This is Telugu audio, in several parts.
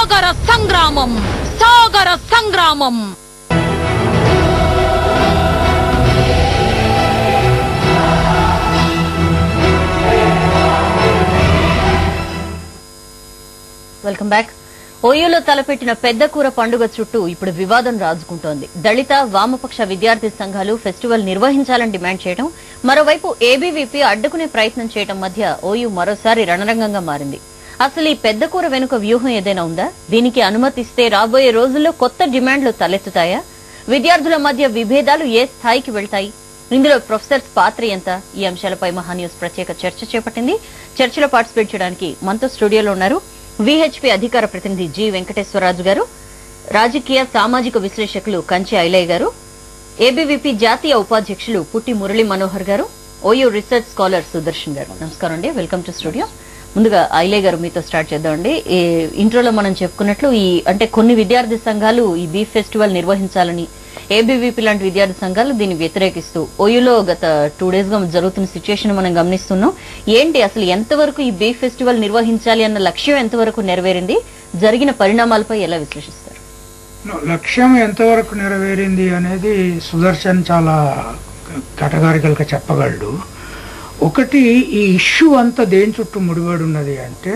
సాగర సంగ్రామం, సాగర సంగ్రామం. Welcome back. ఓయూలో తలపెట్టిన పెద్ద కూర పండుగ చుట్టూ ఇప్పుడు వివాదం రాజుకుంటోంది. దళిత వామపక్ష విద్యార్థి సంఘాలు ఫెస్టివల్ నిర్వహించాలని డిమాండ్ చేయడం, మరోవైపు ఏబీవీపీ అడ్డుకునే ప్రయత్నం చేయడం మధ్య ఓయూ మరోసారి రణరంగంగా మారింది. అసలు ఈ పెద్ద కూర వెనుక వ్యూహం ఏదైనా ఉందా? దీనికి అనుమతిస్తే రాబోయే రోజుల్లో కొత్త డిమాండ్లు తలెత్తుతాయా? విద్యార్థుల మధ్య విభేదాలు ఏ స్థాయికి వెళ్తాయి? ఇందులో ప్రొఫెసర్స్ పాత్ర ఎంత? ఈ అంశాలపై మహాన్యూస్ ప్రత్యేక చర్చ చేపట్టింది. చర్చలో పార్టిసిపేట్ చేయడానికి మనతో స్టూడియోలో ఉన్నారు విహెచ్పీ అధికార ప్రతినిధి జి వెంకటేశ్వరరాజు గారు, రాజకీయ సామాజిక విశ్లేషకులు కంచె ఐలయ్య గారు, ఏబీవీపీ జాతీయ ఉపాధ్యక్షులు పుట్టి మురళీ మనోహర్ గారు, ఓయూ రీసెర్చ్ స్కాలర్ సుదర్శన్ గారు. నమస్కారం అండి, వెల్కమ్ టు స్టూడియో. ముందుగా ఐలయ్య గారు మీతో స్టార్ట్ చేద్దామండి. ఈ ఇంట్రోలో మనం చెప్పుకున్నట్లు అంటే కొన్ని విద్యార్థి సంఘాలు ఈ బీఫ్ ఫెస్టివల్ నిర్వహించాలని, ఏబీవీపీ లాంటి విద్యార్థి సంఘాలు దీన్ని వ్యతిరేకిస్తూ ఓయూలో గత 2 days గా జరుగుతున్న సిచ్యువేషన్ మనం గమనిస్తున్నాం. ఏంటి అసలు ఎంతవరకు ఈ బీఫ్ ఫెస్టివల్ నిర్వహించాలి అన్న లక్ష్యం ఎంతవరకు నెరవేరింది? జరిగిన పరిణామాలపై ఎలా విశ్లేషిస్తారు? లక్ష్యం ఎంతవరకు నెరవేరింది అనేది సుదర్శన్ చాలా కేటగారికల్ గా చెప్పగలడు. ఒకటి, ఈ ఇష్యూ అంతా దేని చుట్టూ ముడిపడి ఉన్నది అంటే,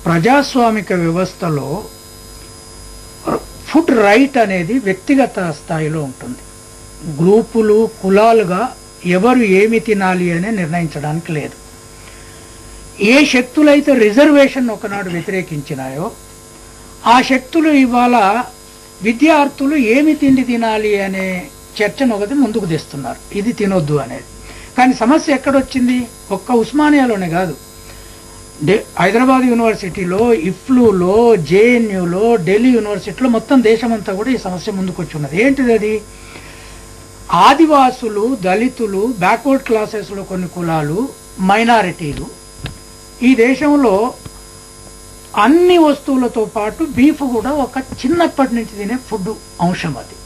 ప్రజాస్వామిక వ్యవస్థలో ఫుడ్ రైట్ అనేది వ్యక్తిగత స్థాయిలో ఉంటుంది. గ్రూపులు, కులాలుగా ఎవరు ఏమి తినాలి అని నిర్ణయించడానికి లేదు. ఏ శక్తులైతే రిజర్వేషన్ ఒకనాడు వ్యతిరేకించినాయో ఆ శక్తులు ఇవాళ విద్యార్థులు ఏమి తిండి తినాలి అనే చర్చను ఒకటి ముందుకు తెస్తున్నారు, ఇది తినొద్దు అనేది. కానీ సమస్య ఎక్కడొచ్చింది? ఒక్క ఉస్మానియాలోనే కాదు, హైదరాబాద్ యూనివర్సిటీలో, ఇఫ్లూలో, జేఎన్యూలో, ఢిల్లీ యూనివర్సిటీలో, మొత్తం దేశమంతా కూడా ఈ సమస్య ముందుకు వచ్చి ఉన్నది. ఏంటిది అది? ఆదివాసులు, దళితులు, బ్యాక్వర్డ్ క్లాసెస్లో కొన్ని కులాలు, మైనారిటీలు ఈ దేశంలో అన్ని వస్తువులతో పాటు బీఫ్ కూడా ఒక చిన్నప్పటి నుంచి తినే ఫుడ్ అంశం. అది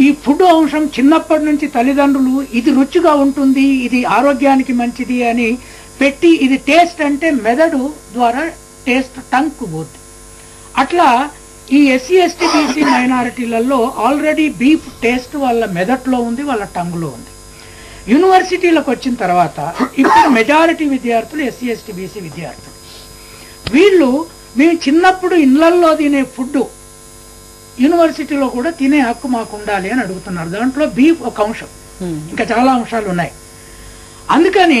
ఈ ఫుడ్ అంశం చిన్నప్పటి నుంచి తల్లిదండ్రులు ఇది రుచిగా ఉంటుంది, ఇది ఆరోగ్యానికి మంచిది అని పెట్టి, ఇది టేస్ట్ అంటే మెదడు ద్వారా టేస్ట్ టంగ్ పోతుంది. అట్లా ఈ ఎస్సీ ఎస్టీ బీసీ మైనారిటీలలో ఆల్రెడీ బీఫ్ టేస్ట్ వాళ్ళ మెదడులో ఉంది, వాళ్ళ టంగులో ఉంది. యూనివర్సిటీలకు వచ్చిన తర్వాత ఇప్పుడు మెజారిటీ విద్యార్థులు ఎస్సీ ఎస్టీ బీసీ విద్యార్థులు. వీళ్ళు మేము చిన్నప్పుడు ఇళ్లల్లో తినే ఫుడ్ యూనివర్సిటీలో కూడా తినే హక్కు మాకు ఉండాలి అని అడుగుతున్నారు. దాంట్లో బీఫ్ ఒక అంశం, ఇంకా చాలా అంశాలు ఉన్నాయి. అందుకని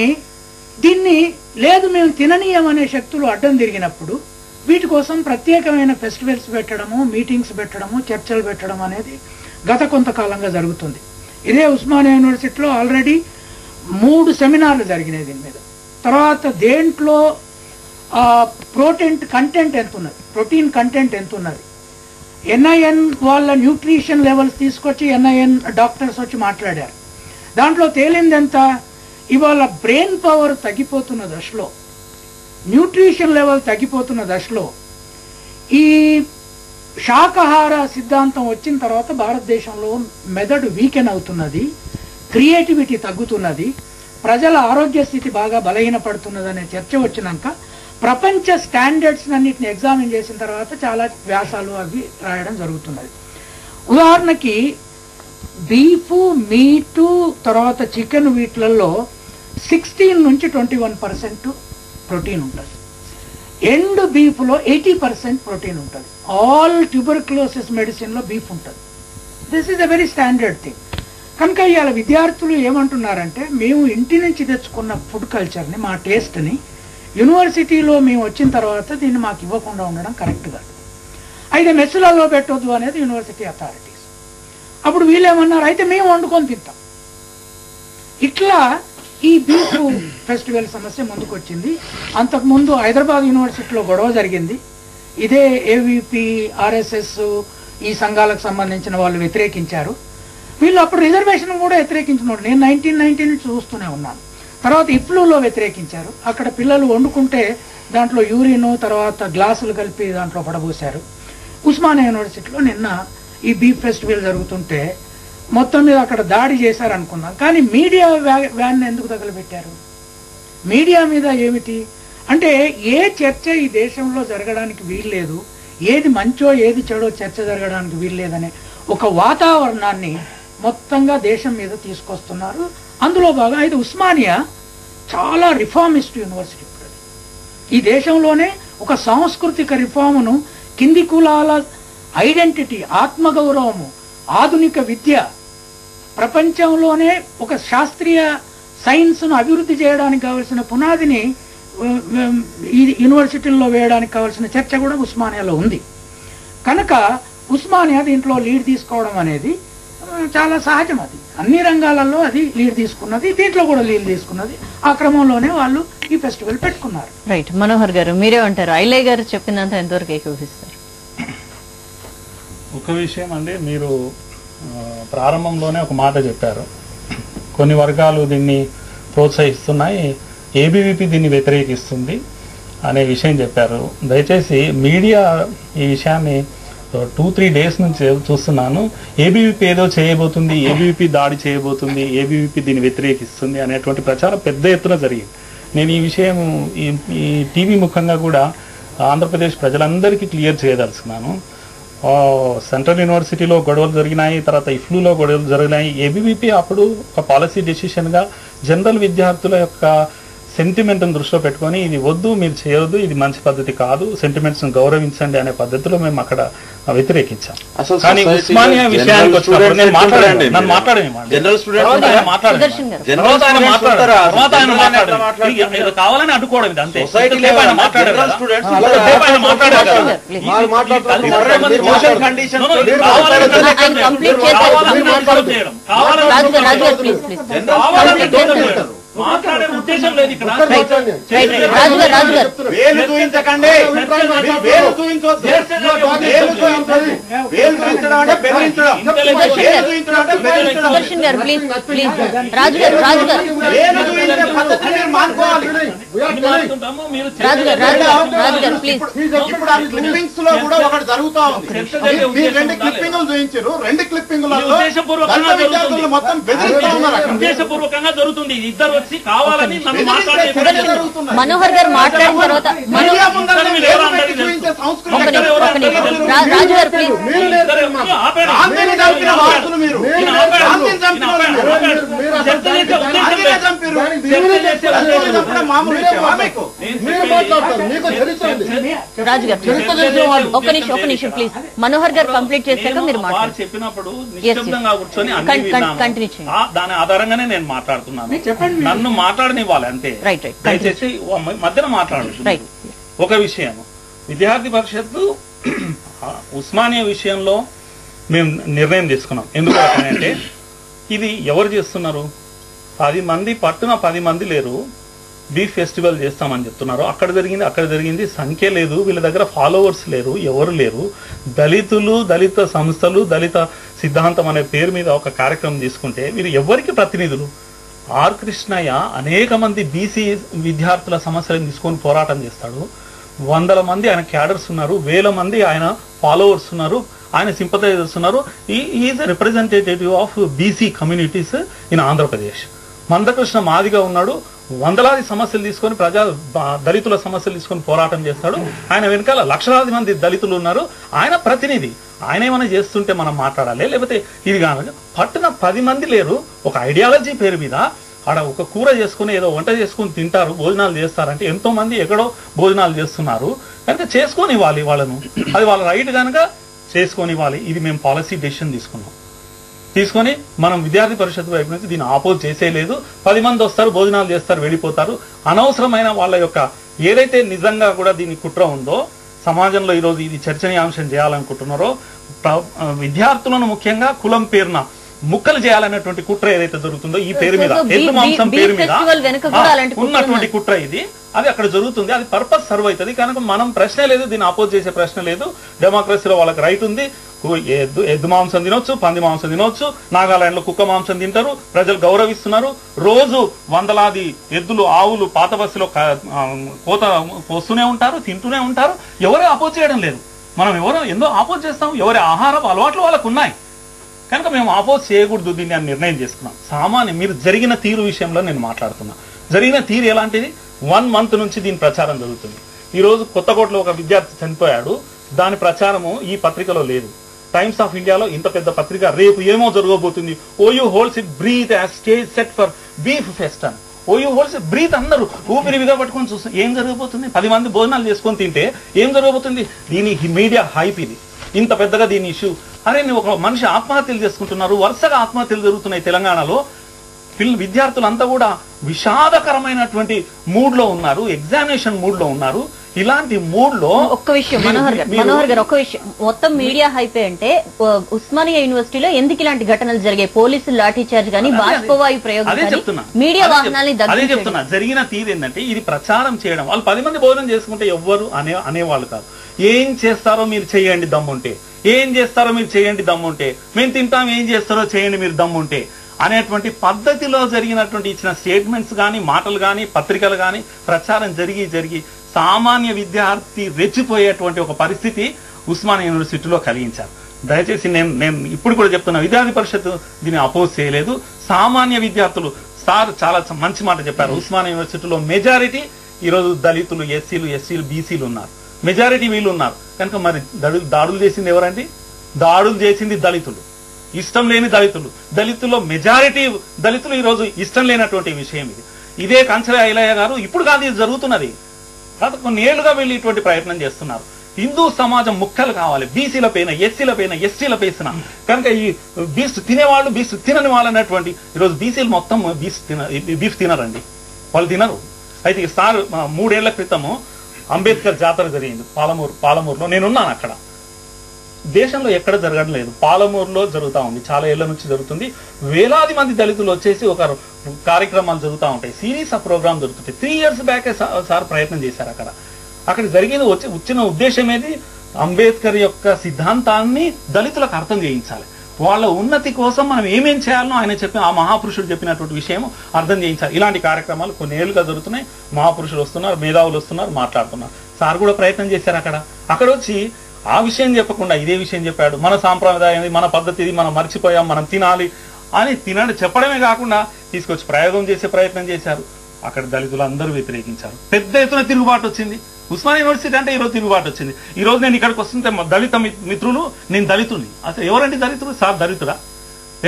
దీన్ని లేదు మేము తిననీయమనే శక్తులు అడ్డం తిరిగినప్పుడు వీటి కోసం ప్రత్యేకమైన ఫెస్టివల్స్ పెట్టడము, మీటింగ్స్ పెట్టడము, చర్చలు పెట్టడం అనేది గత కొంతకాలంగా జరుగుతుంది. ఇదే ఉస్మానియా యూనివర్సిటీలో ఆల్రెడీ 3 సెమినార్లు జరిగినాయి దీని మీద. తర్వాత దేంట్లో ప్రోటీన్ కంటెంట్ ఎంత ఉన్నది, ఎన్ఐఎన్ వాళ్ళ న్యూట్రిషన్ లెవెల్స్ తీసుకొచ్చి ఎన్ఐఎన్ డాక్టర్స్ వచ్చి మాట్లాడారు. దాంట్లో తేలింది ఎంత, ఇవాళ బ్రెయిన్ పవర్ తగ్గిపోతున్న దశలో, న్యూట్రిషన్ లెవెల్ తగ్గిపోతున్న దశలో ఈ శాకాహార సిద్ధాంతం వచ్చిన తర్వాత భారతదేశంలో మెదడు వీకెన్ అవుతున్నది, క్రియేటివిటీ తగ్గుతున్నది, ప్రజల ఆరోగ్య స్థితి బాగా బలహీనపడుతున్నది అనే చర్చ వచ్చినాక ప్రపంచ స్టాండర్డ్స్ అన్నిటిని ఎగ్జామిన్ చేసిన తర్వాత చాలా వ్యాసాలు అవి రాయడం జరుగుతున్నది. ఉదాహరణకి బీఫ్, మీటు, తర్వాత చికెన్, వీటిలలో 16 నుంచి 21% ప్రోటీన్ ఉంటుంది. ఎండ్ బీఫ్ లో 80% ప్రోటీన్ ఉంటుంది. ఆల్ ట్యూబర్క్లోసిస్ మెడిసిన్ లో బీఫ్ ఉంటుంది. This is a very standard thing. కనుక ఇవాళ విద్యార్థులు ఏమంటున్నారంటే, మేము ఇంటి నుంచి తెచ్చుకున్న ఫుడ్ కల్చర్ని, మా టేస్ట్ని యూనివర్సిటీలో మేము వచ్చిన తర్వాత దీన్ని మాకు ఇవ్వకుండా ఉండడం కరెక్ట్ కాదు. అయితే మెస్సులలో పెట్టొద్దు అనేది యూనివర్సిటీ అథారిటీస్. అప్పుడు వీళ్ళేమన్నారు, అయితే మేము వండుకొని తింటాం. ఇట్లా ఈ బీఫ్ ఫెస్టివల్ సమస్య ముందుకు వచ్చింది. అంతకుముందు హైదరాబాద్ యూనివర్సిటీలో గొడవ జరిగింది. ఇదే ఏవీపీ, ఆర్ఎస్ఎస్ ఈ సంఘాలకు సంబంధించిన వాళ్ళు వ్యతిరేకించారు. వీళ్ళు అప్పుడు రిజర్వేషన్ కూడా వ్యతిరేకించినోడు. నేను 1990 నుంచి చూస్తూనే ఉన్నాను. తర్వాత ఇఫ్లూలో వ్యతిరేకించారు. అక్కడ పిల్లలు వండుకుంటే దాంట్లో యూరిన్, తర్వాత గ్లాసులు కలిపి దాంట్లో పడబోశారు. ఉస్మానియా యూనివర్సిటీలో నిన్న ఈ బీఫ్ ఫెస్టివల్ జరుగుతుంటే మొత్తం మీద అక్కడ దాడి చేశారనుకున్నాం. కానీ మీడియా వ్యాన్ ఎందుకు తగలబెట్టారు? మీడియా మీద ఏమిటి అంటే, ఏ చర్చ ఈ దేశంలో జరగడానికి వీల్లేదు, ఏది మంచో ఏది చెడో చర్చ జరగడానికి వీల్లేదనే ఒక వాతావరణాన్ని మొత్తంగా దేశం మీద తీసుకొస్తున్నారు. అందులో బాగా ఇది ఉస్మానియా చాలా రిఫార్మిస్ట్ యూనివర్సిటీ. ఈ దేశంలోనే ఒక సాంస్కృతిక రిఫార్మును, కింది కులాల ఐడెంటిటీ, ఆత్మగౌరవము, ఆధునిక విద్య, ప్రపంచంలోనే ఒక శాస్త్రీయ సైన్స్ను అభివృద్ధి చేయడానికి కావలసిన పునాదిని ఈ యూనివర్సిటీల్లో వేయడానికి కావలసిన చర్చ కూడా ఉస్మానియాలో ఉంది. కనుక ఉస్మానియా దీంట్లో లీడ్ తీసుకోవడం అనేది చాలా సహజం. అది అన్ని రంగాలలో అది లీడ్ తీసుకున్నది, దీంట్లో కూడా లీడ్ తీసుకున్నది. ఆ క్రమంలోనే వాళ్ళు ఈ ఫెస్టివల్ పెట్టుకున్నారు. రైట్. మనోహర్ గారు మీరే అంటారు, ఐలయ్య గారు చెప్పినంత ఎంతవరకు ఏకీభవిస్తారు? ఒక విషయం అండి, మీరు ప్రారంభంలోనే ఒక మాట చెప్పారు, కొన్ని వర్గాలు దీన్ని ప్రోత్సహిస్తున్నాయి, ఏబీవీపీ దీన్ని వ్యతిరేకిస్తుంది అనే విషయం చెప్పారు. దయచేసి మీడియా ఈ విషయాన్ని 2-3 డేస్ నుంచి చూస్తున్నాను. ఏబీవీపీ ఏదో చేయబోతుంది, ఏబీవీపీ దాడి చేయబోతుంది, ఏబీవీపీ దీన్ని వ్యతిరేకిస్తుంది అనేటువంటి ప్రచారం పెద్ద ఎత్తున జరిగింది. నేను ఈ విషయం ఈ టీవీ ముఖంగా కూడా ఆంధ్రప్రదేశ్ ప్రజలందరికీ క్లియర్ చేయదలుచుకున్నాను. సెంట్రల్ యూనివర్సిటీలో గొడవలు జరిగినాయి, తర్వాత ఇఫ్లూలో గొడవలు జరిగినాయి. ఏబీవీపీ అప్పుడు ఒక పాలసీ డెసిషన్గా జనరల్ విద్యార్థుల యొక్క సెంటిమెంట్ను దృష్టిలో పెట్టుకొని ఇది వద్దు, మీరు చేయవద్దు, ఇది మంచి పద్ధతి కాదు, సెంటిమెంట్స్ ను గౌరవించండి అనే పద్ధతిలో మేము అక్కడ వ్యతిరేకించాం. కానీ ఉస్మానియా విషయానికి వచ్చినప్పుడు నేను మాట్లాడండి, నన్ను కావాలని అడ్డుకోవడం ఇది అంతే. మాట్లాడే ఉద్దేశం లేదు ఇక్కడ. క్లిప్పింగ్స్ లో కూడా ఒకటి జరుగుతా ఉంది. మీరు 2 క్లిప్పింగ్లు చూపించారు, 2 క్లిప్పింగ్లలో మొత్తం బెదిరిస్తా ఉన్నారు. ఉద్దేశపూర్వకంగా జరుగుతుంది. ఇద్దరు వచ్చి కావాలని మనోహర్ గారు మాట్లాడిన తర్వాత రాజు గారు ప్లీజ్. రాజు గారు ఒక నిమిషం ప్లీజ్. మనోహర్ గారు కంప్లీట్ చేశాక మీరు చెప్పినప్పుడు నిశ్శబ్దంగా కూర్చొని కంటిన్యూ చేయండి. దాని ఆధారంగానే నేను మాట్లాడుతున్నాను. నన్ను మాట్లాడనివ్వాలి అంతే, దయచేసి మధ్యన మాట్లాడుతుంది. ఒక విషయం, విద్యార్థి పరిషత్తు ఉస్మానియా విషయంలో మేము నిర్ణయం తీసుకున్నాం. ఎందుకంటే ఇది ఎవరు చేస్తున్నారు? 10 మంది పట్టున 10 మంది లేరు, బీఫ్ ఫెస్టివల్ చేస్తామని చెప్తున్నారు. అక్కడ జరిగింది సంఖ్య లేదు, వీళ్ళ దగ్గర ఫాలోవర్స్ లేరు, ఎవరు లేరు. దళితులు, దళిత సంస్థలు, దళిత సిద్ధాంతం అనే పేరు మీద ఒక కార్యక్రమం తీసుకుంటే వీరు ఎవరికి ప్రతినిధులు? ఆర్ కృష్ణయ్య అనేక మంది బీసీ విద్యార్థుల సమస్యలను తీసుకొని పోరాటం చేస్తాడు. 100 మంది ఆయన క్యాడర్స్ ఉన్నారు, 1000 మంది ఆయన ఫాలోవర్స్ ఉన్నారు, ఆయన సింపథైజర్స్ ఉన్నారు. Is representative of BC communities in Andhra Pradesh. Manda Krishna Madiga ఉన్నాడు, వందలాది సమస్యలు తీసుకొని దళితుల సమస్యలు తీసుకొని పోరాటం చేస్తాడు. ఆయన వెనకాల లక్షలాది మంది దళితులు ఉన్నారు, ఆయన ప్రతినిధి. ఆయన ఏమైనా చేస్తుంటే మనం మాట్లాడాలి, లేకపోతే ఇది కాదు. పట్టున 10 మంది లేరు, ఒక ఐడియాలజీ పేరు మీద ఆడ ఒక కూర చేసుకుని ఏదో వంట చేసుకుని తింటారు, భోజనాలు చేస్తారంటే ఎంతో మంది ఎక్కడో భోజనాలు చేస్తున్నారు. కనుక చేసుకొని ఇవ్వాలి వాళ్ళను, అది వాళ్ళ రైట్ కనుక చేసుకొని ఇవ్వాలి. ఇది మేము పాలసీ డెసిషన్ తీసుకొని మనం విద్యార్థి పరిషత్ వైపు నుంచి దీన్ని ఆపోజ్ చేసేయలేదు. 10 మంది వస్తారు, భోజనాలు చేస్తారు, వెళ్ళిపోతారు. అనవసరమైన వాళ్ళ యొక్క ఏదైతే నిజంగా కూడా దీని కుట్ర ఉందో, సమాజంలో ఈరోజు ఇది చర్చనీయాంశం చేయాలనుకుంటున్నారో, విద్యార్థులను ముఖ్యంగా కులం పేరున ముక్కలు చేయాలనేటువంటి కుట్ర ఏదైతే జరుగుతుందో ఈ పేరు మీద, ఎద్దు మాంసం పేరు మీద ఉన్నటువంటి కుట్ర ఇది, అది అక్కడ జరుగుతుంది. అది పర్పస్ సర్వ్ అవుతుంది. కనుక మనం ప్రశ్న లేదు, దీన్ని అపోజ్ చేసే ప్రశ్న లేదు. డెమోక్రసీలో వాళ్ళకి రైట్ ఉంది. ఎద్దు మాంసం తినొచ్చు, పంది మాంసం తినొచ్చు, నాగాలాండ్ లో కుక్క మాంసం తింటారు, ప్రజలు గౌరవిస్తున్నారు. రోజు వందలాది ఎద్దులు, ఆవులు పాత బస్సులో కోత పోస్తూనే ఉంటారు, తింటూనే ఉంటారు. ఎవరే అపోజ్ చేయడం లేదు. మనం ఎందో అపోజ్ చేస్తాం. ఎవరి ఆహారం అలవాట్లు వాళ్ళకు ఉన్నాయి కనుక మేము అపోజ్ చేయకూడదు దీన్ని అని నిర్ణయం చేసుకున్నాం. మీరు జరిగిన తీరు విషయంలో నేను మాట్లాడుతున్నా. జరిగిన తీరు ఎలాంటిది? 1 మంత్ నుంచి దీని ప్రచారం జరుగుతుంది. ఈ రోజు కొత్తకోటలో ఒక విద్యార్థి చనిపోయాడు. దాని ప్రచారము ఈ పత్రికలో లేదు. టైమ్స్ ఆఫ్ ఇండియాలో ఇంత పెద్ద పత్రిక రేపు ఏమో జరగబోతుంది, OU holds it breath as stage set for beef fest అని. ఓయూ హోల్డ్స్ ఇట్ బ్రీత్ అందరూ ఊపిరి విగా పట్టుకొని చూస్తాం ఏం జరగబోతుంది. 10 మంది భోజనాలు చేసుకొని తింటే ఏం జరగబోతుంది. దీని మీడియా హైప్ ఇది, ఇంత పెద్దగా దీని ఇష్యూ. అరే ఒక మనిషి ఆత్మహత్యలు చేసుకుంటున్నారు, వరుసగా ఆత్మహత్యలు జరుగుతున్నాయి తెలంగాణలో. విద్యార్థులంతా కూడా విషాదకరమైనటువంటి మూడ్ లో ఉన్నారు, ఎగ్జామినేషన్ మూడ్ లో ఉన్నారు. ఇలాంటి మూడ్ లో ఒక్క విషయం మనోహర్ గారు ఒక్క విషయం, మొత్తం మీడియా హైపే అంటే ఉస్మానియా యూనివర్సిటీలో ఎందుకు ఇలాంటి ఘటనలు జరిగాయి, పోలీసులు లాఠీ చార్జ్ కానీ బాష్పవాయు ప్రయోగం, మీడియా వాహనాన్ని అదే చెప్తున్నా. జరిగిన తీరు ఏంటంటే ఇది ప్రచారం చేయడం. వాళ్ళు 10 మంది భోజనం చేసుకుంటే ఎవ్వరు అనేవాళ్ళు కాదు. ఏం చేస్తారో మీరు చేయండి దమ్ముంటే, ఏం చేస్తారో మీరు చేయండి దమ్ముంటే, మేము తింటాం ఏం చేస్తారో చేయండి మీరు దమ్ముంటే అనేటువంటి పద్ధతిలో జరిగినటువంటి ఇచ్చిన స్టేట్మెంట్స్ కానీ మాటలు కానీ పత్రికలు కానీ ప్రచారం జరిగి సామాన్య విద్యార్థి రెచ్చిపోయేటువంటి ఒక పరిస్థితి ఉస్మానియా యూనివర్సిటీలో కలిగించారు. దయచేసి నేను ఇప్పుడు కూడా చెప్తున్నా, విద్యార్థి పరిషత్ దీన్ని అపోజ్ చేయలేదు. సామాన్య విద్యార్థులు సార్ చాలా మంచి మాట చెప్పారు. ఉస్మానియా యూనివర్సిటీలో మెజారిటీ ఈరోజు దళితులు, ఎస్సీలు, బీసీలు ఉన్నారు, మెజారిటీ వీళ్ళు ఉన్నారు. కనుక మరి దాడులు చేసింది ఎవరండి? దాడులు చేసింది దళితులు, ఇష్టం లేని దళితులు. దళితుల్లో మెజారిటీ దళితులు ఈరోజు ఇష్టం లేనటువంటి విషయం ఇది. ఇదే కంచర ఐలయ్య గారు ఇప్పుడు కాదు ఇది జరుగుతున్నది, గత కొన్ని ఏళ్లుగా వీళ్ళు ఇటువంటి ప్రయత్నం చేస్తున్నారు. హిందూ సమాజం ముక్కలు కావాలి, బీసీల పైన, ఎస్సీల పైన, ఎస్టీల పైన. కనుక ఈ బీఫ్ తినేవాళ్ళు, బీఫ్ తినని వాళ్ళు అన్నటువంటి ఈరోజు బీసీలు మొత్తం బీఫ్ తినరండి, వాళ్ళు తినరు. అయితే సార్ 3 ఏళ్ల క్రితము అంబేద్కర్ జాతర జరిగింది పాలమూరులో. నేనున్నాను అక్కడ. దేశంలో ఎక్కడ జరగడం లేదు, పాలమూరులో జరుగుతూ ఉంది, చాలా ఏళ్ల నుంచి జరుగుతుంది. వేలాది మంది దళితులు వచ్చేసి ఒక కార్యక్రమాలు జరుగుతూ ఉంటాయి, సిరీస్ ఆఫ్ ప్రోగ్రామ్ జరుగుతుంటాయి. 3 years బ్యాకే సార్ ప్రయత్నం చేశారు. అక్కడ జరిగింది వచ్చిన ఉద్దేశం ఏది, అంబేద్కర్ యొక్క సిద్ధాంతాన్ని దళితులకు అర్థం చేయించాలి. వాళ్ళ ఉన్నతి కోసం మనం ఏమేం చేయాలనో ఆయన చెప్పిన, ఆ మహాపురుషుడు చెప్పినటువంటి విషయం అర్థం చేయించాలి. ఇలాంటి కార్యక్రమాలు కొన్ని ఏళ్లుగా జరుగుతున్నాయి. మహాపురుషులు వస్తున్నారు, మేధావులు వస్తున్నారు, మాట్లాడుతున్నారు. సార్ కూడా ప్రయత్నం చేశారు. అక్కడ వచ్చి ఆ విషయం చెప్పకుండా ఇదే విషయం చెప్పాడు. మన సాంప్రదాయం, మన పద్ధతి, మనం మర్చిపోయాం, మనం తినాలి అని చెప్పడమే కాకుండా తీసుకొచ్చి ప్రయోగం చేసే ప్రయత్నం చేశారు. అక్కడ దళితులు అందరూ వ్యతిరేకించారు. పెద్ద ఎత్తున తిరుగుబాటు వచ్చింది. ఉస్మానియా యూనివర్సిటీ అంటే ఈరోజు తిరుగుబాటు వచ్చింది. ఈ రోజు నేను ఇక్కడికి వస్తుంటే దళిత మిత్రులు, నేను దళితుని, అసలు ఎవరండి దళితులు? సార్ దళితుడా?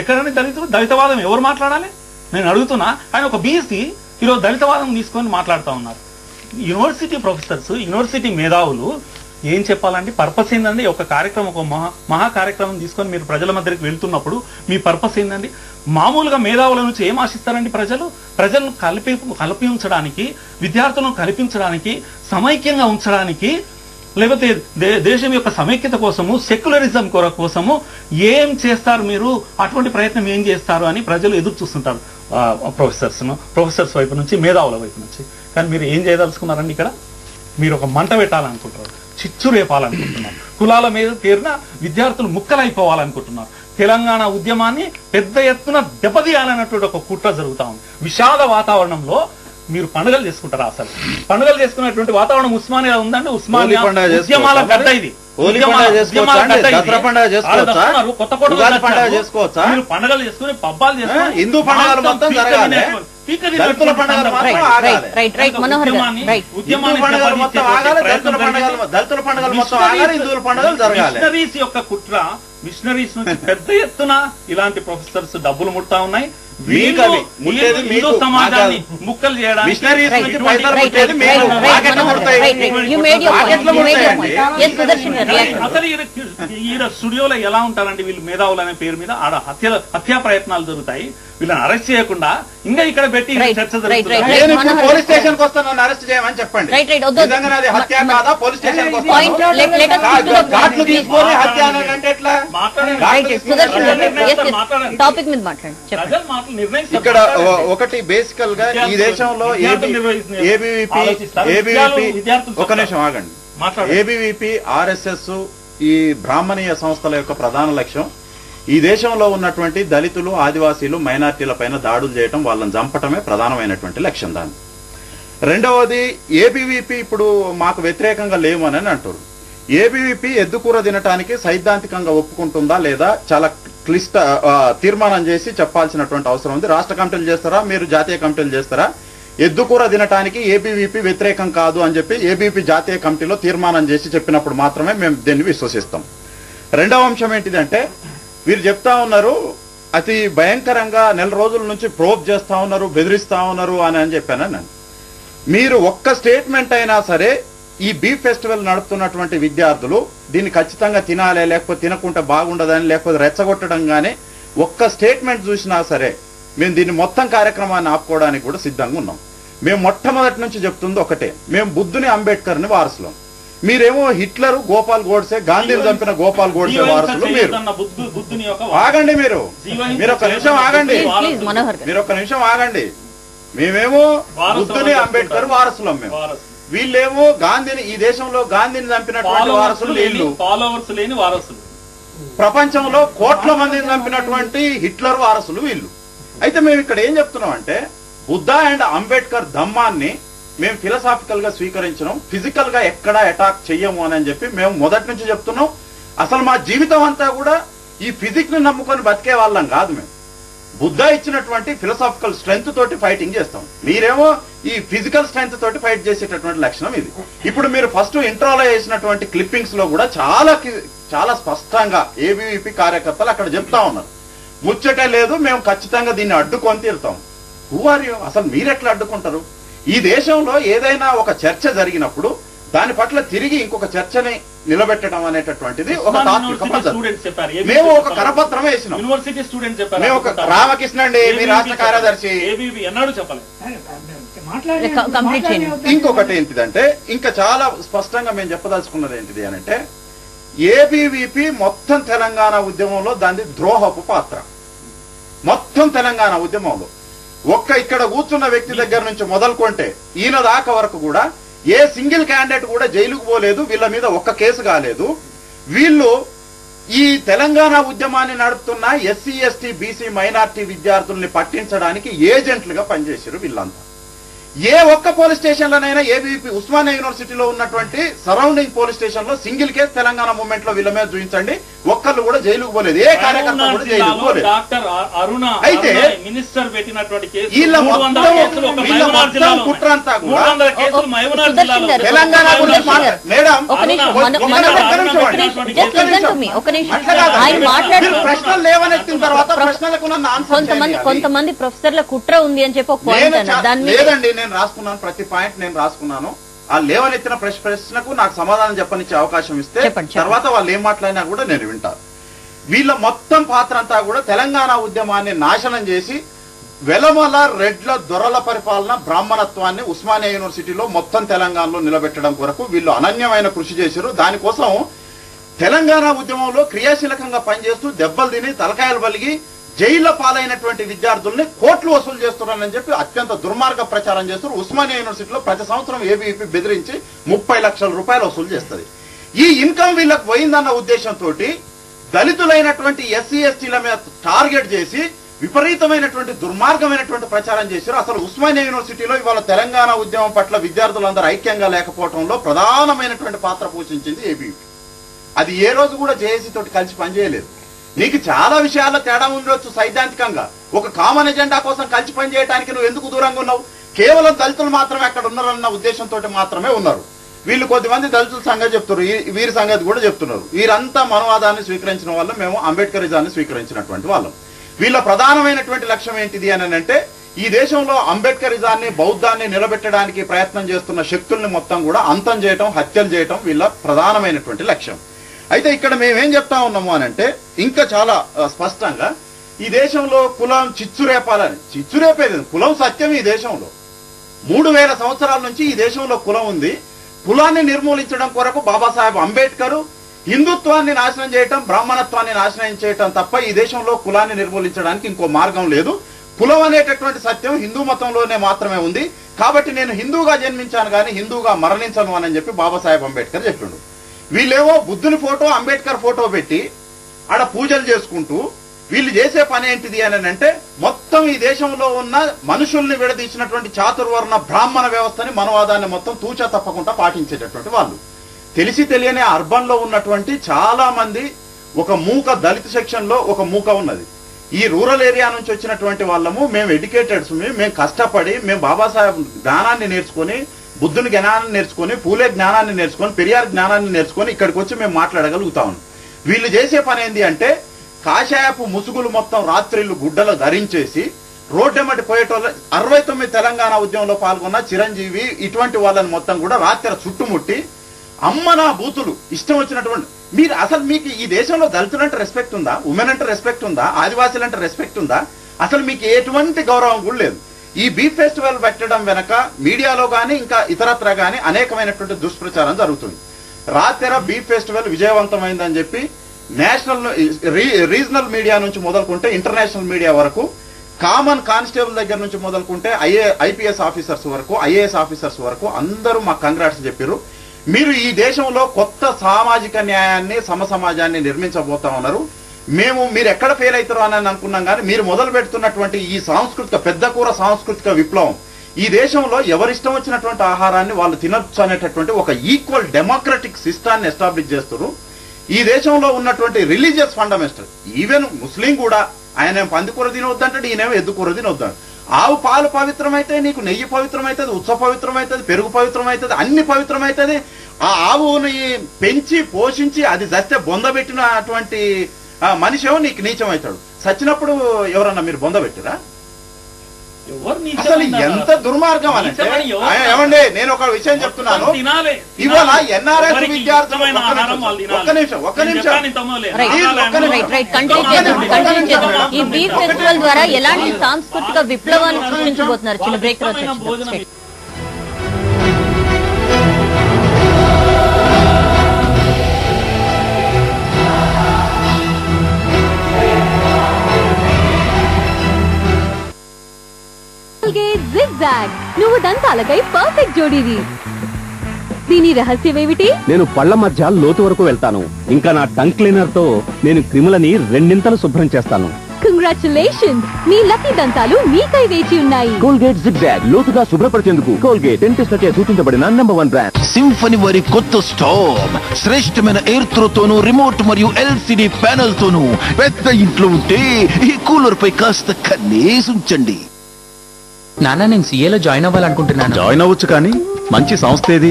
ఎక్కడండి దళితులు? దళితవాదం ఎవరు మాట్లాడాలి నేను అడుగుతున్నా. కానీ ఒక బీసీ ఈరోజు దళితవాదం తీసుకొని మాట్లాడుతూ ఉన్నారు. యూనివర్సిటీ ప్రొఫెసర్స్, యూనివర్సిటీ మేధావులు ఏం చెప్పాలండి? పర్పస్ ఏందండి? ఒక కార్యక్రమం, ఒక మహా కార్యక్రమం తీసుకొని మీరు ప్రజల మధ్యకి వెళ్తున్నప్పుడు మీ పర్పస్ ఏందండి? మామూలుగా మేధావుల నుంచి ఏం ఆశిస్తారండి? ప్రజలను కలిపి ఉంచడానికి, విద్యార్థులను కల్పించడానికి, సమైక్యంగా ఉంచడానికి, లేకపోతే దేశం యొక్క సమైక్యత కోసము, సెక్యులరిజం కోసము ఏం చేస్తారు మీరు? అటువంటి ప్రయత్నం ఏం చేస్తారు అని ప్రజలు ఎదురు చూస్తుంటారు. ప్రొఫెసర్స్ వైపు నుంచి, మేధావుల వైపు నుంచి. కానీ మీరు ఏం చేయదలుచుకున్నారండి? ఇక్కడ మీరు ఒక మంట పెట్టాలనుకుంటున్నారు, చిచ్చు రేపాలనుకుంటున్నారు, కులాల మీద పేరున విద్యార్థులు ముక్కలైపోవాలనుకుంటున్నారు. తెలంగాణ ఉద్యమాన్ని పెద్ద ఎత్తున దెబ్బతీయాలన్నటువంటి ఒక కుట్ర జరుగుతా ఉంది. విషాద వాతావరణంలో మీరు పండుగలు చేసుకుంటారా? అసలు పండుగలు చేసుకునేటువంటి వాతావరణం ఉస్మానియా ఉందండి. ఉస్మానియా ఉద్యమాల గడ్డ ఇది. మీరు పండుగలు చేసుకుని పబ్బాలు చేసుకుని హిందూ పండుగలు మొత్తం జరగాలి, దళితుల పండుగలు మాత్రం ఆగాలి. ఉద్యమాన్ని మొత్తం ఆగాలి, దళితుల పండుగలు మొత్తం ఆగాలి, హిందువుల పండుగలు జరగాలి. మిషనరీస్ యొక్క కుట్ర, మిషనరీస్ నుంచి పెద్ద ఎత్తున ఇలాంటి ప్రొఫెసర్స్ డబ్బులు ముడతా ఉన్నాయి. హిందూ సమాజాన్ని ముక్కలు చేయడానికి అసలు ఈ స్టూడియోలో ఎలా ఉంటారండి వీళ్ళు? మేధావులు అనే పేరు మీద ఆడ హత్యా ప్రయత్నాలు జరుగుతాయి. వీళ్ళని అరెస్ట్ చేయకుండా ఇంకా ఇక్కడ పెట్టి చర్చ జరుగుతుంది. పోలీస్ స్టేషన్ కి వస్తాను, అరెస్ట్ చేయమని చెప్పండి. హత్య కాదా? పోలీస్ స్టేషన్ తీసుకొని హత్య అంటే ఎట్లా? ఇక్కడ ఒకటి బేసికల్ గా ఈ దేశంలో ఒక నిమిషం ఆగండి. ఏబీవీపీ, ఆర్ఎస్ఎస్, ఈ బ్రాహ్మణీయ సంస్థల యొక్క ప్రధాన లక్ష్యం ఈ దేశంలో ఉన్నటువంటి దళితులు, ఆదివాసీలు, మైనార్టీల పైన దాడులు చేయటం, వాళ్ళని చంపటమే ప్రధానమైనటువంటి లక్ష్యం. దాన్ని రెండవది ఏబీవీపీ ఇప్పుడు మాకు వ్యతిరేకంగా లేవని అంటారు. ఏబీవీపీ ఎద్దుకూర తినటానికి సైద్ధాంతికంగా ఒప్పుకుంటుందా లేదా చాలా క్లిష్ట తీర్మానం చేసి చెప్పాల్సినటువంటి అవసరం ఉంది. రాష్ట్ర కమిటీలు చేస్తారా, మీరు జాతీయ కమిటీలు చేస్తారా? ఎద్దుకూర తినటానికి ఏబీవీపీ వ్యతిరేకం కాదు అని చెప్పి ఏబీవీపీ జాతీయ కమిటీలో తీర్మానం చేసి చెప్పినప్పుడు మాత్రమే మేము దీన్ని విశ్వసిస్తాం. రెండవ అంశం ఏంటిదంటే, వీరు చెప్తా ఉన్నారు అతి భయంకరంగా నెల రోజుల నుంచి ప్రోబ్ చేస్తా ఉన్నారు, బెదిరిస్తా ఉన్నారు అని చెప్పాను నేను. మీరు ఒక్క స్టేట్మెంట్ అయినా సరే ఈ బీఫ్ ఫెస్టివల్ నడుపుతున్నటువంటి విద్యార్థులు దీన్ని ఖచ్చితంగా తినాలి, లేకపోతే తినకుంటే బాగుండదని, లేకపోతే రెచ్చగొట్టడం గానీ ఒక్క స్టేట్మెంట్ చూసినా సరే మేము దీన్ని మొత్తం కార్యక్రమాన్ని ఆపుకోవడానికి కూడా సిద్ధంగా ఉన్నాం. మేము మొట్టమొదటి నుంచి చెప్తుంది ఒకటే, మేము బుద్ధుని అంబేద్కర్ని వారసులం. మీరేమో హిట్లర్, గోపాల్ గోడ్సే, గాంధీని చంపిన గోపాల్ గోడ్సే వారసులు మీరు. ఆగండి, మీరు ఒక నిమిషం ఆగండి, మీరు ఒక నిమిషం ఆగండి. మేమేమో బుద్ధుని అంబేద్కర్ వారసులం. మేము వీళ్ళేమో గాంధీని, ఈ దేశంలో గాంధీని చంపినటువంటి వారసులు వీళ్ళు. ఫాలోవర్స్ లేని వారసులు. ప్రపంచంలో కోట్ల మందిని చంపినటువంటి హిట్లర్ వారసులు వీళ్ళు. అయితే మేము ఇక్కడ ఏం చెప్తున్నాం అంటే, బుద్ధ అండ్ అంబేద్కర్ ధమ్మాన్ని మేము ఫిలసాఫికల్ గా స్వీకరించడం, ఫిజికల్ గా ఎక్కడా అటాక్ చెయ్యము అని చెప్పి మేము మొదటి నుంచి చెప్తున్నాం. అసలు మా జీవితం అంతా కూడా ఈ ఫిజిక్స్ ని నమ్ముకొని బతికే వాళ్ళం కాదు. మేము బుద్ధ ఇచ్చినటువంటి ఫిలసాఫికల్ స్ట్రెంగ్త్ తోటి ఫైటింగ్ చేస్తాం. మీరేమో ఈ ఫిజికల్ స్ట్రెంగ్త్ తోటి ఫైట్ చేసేటటువంటి లక్షణం ఇది. ఇప్పుడు మీరు ఫస్ట్ ఇంట్రోలో చేసినటువంటి క్లిప్పింగ్స్ లో కూడా చాలా స్పష్టంగా ఏబీవీపీ కార్యకర్తలు అక్కడ చెప్తా ఉన్నారు, ముచ్చటే లేదు, మేము ఖచ్చితంగా దీన్ని అడ్డుకొని తీరుతాం. Who are you? అసలు మీరెట్లా అడ్డుకుంటారు? ఈ దేశంలో ఏదైనా ఒక చర్చ జరిగినప్పుడు దాని పట్ల తిరిగి ఇంకొక చర్చని నిలబెట్టడం అనేటటువంటిది ఒక తాత్విక పద్ధతి. మేము ఒక కరపత్రం వేసినాం. యూనివర్సిటీ స్టూడెంట్ చెప్పారు. మేము ఒక రామకృష్ణ అండి, మీ రాష్ట్ర కార్యదర్శి. ఎన్నాడు చెప్పాలి. ఇంకొకటి ఏంటిదంటే, ఇంకా చాలా స్పష్టంగా మేము చెప్పదలుచుకున్నది ఏంటిది అనంటే, ఏబీవీపీ మొత్తం తెలంగాణ ఉద్యమంలో దాని ద్రోహపు పాత్ర. మొత్తం తెలంగాణ ఉద్యమంలో ఒక్క ఇక్కడ కూర్చున్న వ్యక్తి దగ్గర నుంచి మొదలుకుంటే ఈయన దాకా వరకు కూడా ఏ సింగిల్ క్యాండిడేట్ కూడా జైలుకు పోలేదు, వీళ్ళ మీద ఒక్క కేసు కాలేదు. వీళ్ళు ఈ తెలంగాణ ఉద్యమాన్ని నడుపుతున్న ఎస్సీ, ఎస్టీ, బీసీ, మైనార్టీ విద్యార్థుల్ని పట్టించడానికి ఏజెంట్లుగా పనిచేశారు వీళ్ళంతా. ఏ ఒక్క పోలీస్ స్టేషన్ లోనైనా ఏబీవీపీ ఉస్మానియా యూనివర్సిటీలో ఉన్నటువంటి సరౌండింగ్ పోలీస్ స్టేషన్ లో సింగిల్ కేసు తెలంగాణ మూవ్మెంట్ లో వీళ్ళ మీద చూపించండి, ఒక్కళ్ళు కూడా జైలుకు పోలేదు, ఏ కార్యకర్త కూడా జైలుకు పోలేదు. అయితే వీళ్ళ మొత్తం కుట్ర అంతా కూడా తెలంగాణ గురించి ప్రశ్నలు లేవనెత్తిన తర్వాత ప్రశ్నలకు కొంతమంది ప్రొఫెసర్ల కుట్ర ఉంది అని చెప్పి లేదండి, నేను రాసుకున్నాను, ప్రతి పాయింట్ నేను రాసుకున్నాను. ఆ లేవనెత్తిన ప్రశ్నకు నాకు సమాధానం చెప్పనిచ్చే అవకాశం ఇస్తే తర్వాత వాళ్ళు ఏం మాట్లాడినా కూడా నేను వింటాను. వీళ్ళ మొత్తం పాత్ర అంతా కూడా తెలంగాణ ఉద్యమాన్ని నాశనం చేసి వెలమల రెడ్ల దొరల పరిపాలన, బ్రాహ్మణత్వాన్ని ఉస్మానియా యూనివర్సిటీలో మొత్తం తెలంగాణలో నిలబెట్టడం కొరకు వీళ్ళు అనన్యమైన కృషి చేశారు. దానికోసం తెలంగాణ ఉద్యమంలో క్రియాశీలకంగా పనిచేస్తూ దెబ్బలు తిని తలకాయలు బలిగి జైళ్ల పాలైనటువంటి విద్యార్థుల్ని కోట్లు వసూలు చేస్తున్నారని చెప్పి అత్యంత దుర్మార్గ ప్రచారం చేస్తున్నారు. ఉస్మానియా యూనివర్సిటీలో ప్రతి సంవత్సరం ఏబీవీపీ బెదిరించి 30 లక్షల రూపాయలు వసూలు చేస్తుంది. ఈ ఇన్కమ్ వీళ్ళకి పోయిందన్న ఉద్దేశంతో దళితులైనటువంటి ఎస్సీ, ఎస్టీల మీద టార్గెట్ చేసి విపరీతమైనటువంటి దుర్మార్గమైనటువంటి ప్రచారం చేశారు. అసలు ఉస్మానియా యూనివర్సిటీలో ఇవాళ తెలంగాణ ఉద్యమం పట్ల విద్యార్థులందరూ ఐక్యంగా లేకపోవడంలో ప్రధానమైనటువంటి పాత్ర పోషించింది ఏబీవీపీ. అది ఏ రోజు కూడా జేఏసీ తోటి కలిసి పనిచేయలేదు. నీకు చాలా విషయాల్లో తేడా ఉండొచ్చు సైద్ధాంతికంగా, ఒక కామన్ ఎజెండా కోసం కలిసి పనిచేయడానికి నువ్వు ఎందుకు దూరంగా ఉన్నావు? కేవలం దళితులు మాత్రమే అక్కడ ఉన్నారన్న ఉద్దేశంతో మాత్రమే ఉన్నారు. వీళ్ళు కొద్దిమంది దళితుల సంగతి చెప్తున్నారు, వీరి సంగతి కూడా చెప్తున్నారు. వీరంతా మనవాదాన్ని స్వీకరించిన వాళ్ళం, మేము అంబేద్కరిజాన్ని స్వీకరించినటువంటి వాళ్ళం. వీళ్ళ ప్రధానమైనటువంటి లక్ష్యం ఏంటిది అని అంటే, ఈ దేశంలో అంబేద్కరిజాన్ని, బౌద్ధాన్ని నిలబెట్టడానికి ప్రయత్నం చేస్తున్న శక్తుల్ని మొత్తం కూడా అంతం చేయటం, హత్యలు చేయటం వీళ్ళ ప్రధానమైనటువంటి లక్ష్యం. అయితే ఇక్కడ మేమేం చెప్తా ఉన్నాము అని అంటే, ఇంకా చాలా స్పష్టంగా ఈ దేశంలో కులం చిచ్చురేపేది కులం సత్యం. ఈ దేశంలో 3000 సంవత్సరాల నుంచి ఈ దేశంలో కులం ఉంది. కులాన్ని నిర్మూలించడం కొరకు బాబాసాహెబ్ అంబేద్కర్ హిందుత్వాన్ని నాశనం చేయటం, బ్రాహ్మణత్వాన్ని నాశనం చేయటం తప్ప ఈ దేశంలో కులాన్ని నిర్మూలించడానికి ఇంకో మార్గం లేదు. కులం అనేటటువంటి సత్యం హిందూ మతంలోనే మాత్రమే ఉంది. కాబట్టి నేను హిందూగా జన్మించాను కానీ హిందూగా మరణించను అని చెప్పి బాబాసాహెబ్ అంబేద్కర్ చెప్పిండు. వీళ్ళేవో బుద్ధుని ఫోటో, అంబేద్కర్ ఫోటో పెట్టి ఆడ పూజలు చేసుకుంటూ వీళ్ళు చేసే పని ఏంటిది అని అంటే, మొత్తం ఈ దేశంలో ఉన్న మనుషుల్ని విడదీసినటువంటి చాతుర్వర్ణ బ్రాహ్మణ వ్యవస్థని, మనవాదాన్ని మొత్తం తూచా తప్పకుండా పాటించేటటువంటి వాళ్ళు. తెలిసి తెలియని అర్బన్ లో ఉన్నటువంటి చాలా మంది, ఒక మూక దళిత సెక్షన్ లో ఒక మూక ఉన్నది. ఈ రూరల్ ఏరియా నుంచి వచ్చినటువంటి వాళ్ళము, మేము ఎడ్యుకేటెడ్స్, మేము కష్టపడి, మేము బాబాసాహెబ్ జ్ఞానాన్ని నేర్చుకొని, బుద్ధుని జ్ఞానాన్ని నేర్చుకొని, పూలే జ్ఞానాన్ని నేర్చుకొని, పెరియార్ జ్ఞానాన్ని నేర్చుకొని ఇక్కడికి వచ్చి మేము మాట్లాడగలుగుతాము. వీళ్ళు చేసే పని ఏంది అంటే కాషాయపు ముసుగులు మొత్తం రాత్రిళ్ళు గుడ్డలు ధరించేసి రోడ్డెమ్మటి పోయేటోళ్ళు 69 తెలంగాణ ఉద్యమంలో పాల్గొన్న చిరంజీవి ఇటువంటి వాళ్ళని మొత్తం కూడా రాత్రి చుట్టుముట్టి అమ్మనా బూతులు ఇష్టం వచ్చినటువంటి మీరు అసలు మీకు ఈ దేశంలో దళితులంటే రెస్పెక్ట్ ఉందా, ఉమెన్ అంటే రెస్పెక్ట్ ఉందా, ఆదివాసీలంటే రెస్పెక్ట్ ఉందా? అసలు మీకు ఎటువంటి గౌరవం కూడా లేదు. ఈ బీఫ్ ఫెస్టివల్ పెట్టడం వెనక మీడియాలో గానీ ఇంకా ఇతరత్ర గానీ అనేకమైనటువంటి దుష్ప్రచారం జరుగుతుంది. రాత్రి బీఫ్ ఫెస్టివల్ విజయవంతమైందని చెప్పి నేషనల్ రీజనల్ మీడియా నుంచి మొదలుకుంటే ఇంటర్నేషనల్ మీడియా వరకు, కామన్ కానిస్టేబుల్ దగ్గర నుంచి మొదలుకుంటే ఐపీఎస్ ఆఫీసర్స్ వరకు, ఐఏఎస్ ఆఫీసర్స్ వరకు అందరూ మాకు కంగ్రాట్స్ చెప్పారు. మీరు ఈ దేశంలో కొత్త సామాజిక న్యాయాన్ని, సమసమాజాన్ని నిర్మించబోతా ఉన్నారు. మీరు ఎక్కడ ఫెయిల్ అవుతారో అని అనుకున్నాం కానీ మీరు మొదలు పెడుతున్నటువంటి ఈ పెద్ద కూర సాంస్కృతిక విప్లవం ఈ దేశంలో ఎవరిష్టం వచ్చినటువంటి ఆహారాన్ని వాళ్ళు తినొచ్చు అనేటటువంటి ఒక ఈక్వల్ డెమోక్రటిక్ సిస్టాన్ని ఎస్టాబ్లిష్ చేస్తారు. ఈ దేశంలో ఉన్నటువంటి రిలీజియస్ ఫండమెంటల్, ఈవెన్ ముస్లిం కూడా ఆయన పందికూర తినవద్దంటే ఈయనేమో ఎద్దుకూర తినవద్దాడు. ఆవు పాలు పవిత్రమైతే, నీకు నెయ్యి పవిత్రమైతుంది, ఉత్సవ పవిత్రమైతుంది, పెరుగు పవిత్రమైతుంది, అన్ని పవిత్రమైతుంది. ఆ ఆవుని పెంచి పోషించి అది చస్తే బొందబెట్టినటువంటి మనిషేమో నీకు నీచం అవుతాడు. చచ్చినప్పుడు ఎవరన్నా మీరు బొందబెట్టిరా? అసలు ఎంత దుర్మార్గం అంటే ఏమండి, నేను ఒక విషయం చెప్తున్నాను. ఇవాళ ఎన్ఆర్ఎస్ విద్యార్థులు ఒక్క నిమిషం ఈ బీఫ్ ఫెస్టివల్ ద్వారా ఎలాంటి సాంస్కృతిక విప్లవాన్ని సృష్టించబోతున్నారు? చిన్న బ్రేక్ తర్వాత నువ్వు దంతాలకై పర్ఫెక్ట్ జోడీవి. దీని రహస్యమేమిటి? నేను పళ్ల మధ్య లోతు వరకు వెళ్తాను. ఇంకా నా టంగ్ క్లీనర్ తో నేను క్రిములని రెండింతలు శుభ్రం చేస్తాను. కంగ్రాచులేషన్స్, మీ లక్కీ దంతాలు మీకై వేచి ఉన్నాయి. కోల్గేట్ జిగ్జాగ్ లోతుగా శుభ్రపరిచేందుకు కోల్గేట్ డెంటిస్ట్లచే సూచించబడిన #1 బ్రాండ్. సింఫనీ వారి కొత్త స్టవ్ శ్రేష్టమైన ఎయిర్ త్రో తోను, రిమోట్ మరియు ఎల్సిడి ప్యానెల్ తోను పెద్ద ఇంట్లో ఉంటే ఈ కూలర్ పై కాస్త కన్నేసుంచండి. నాన్న, నేను సీఏలో జాయిన్ అవ్వాలనుకుంటున్నాను. జాయిన్ అవ్వచ్చు, కానీ మంచి సంస్థ ఏది?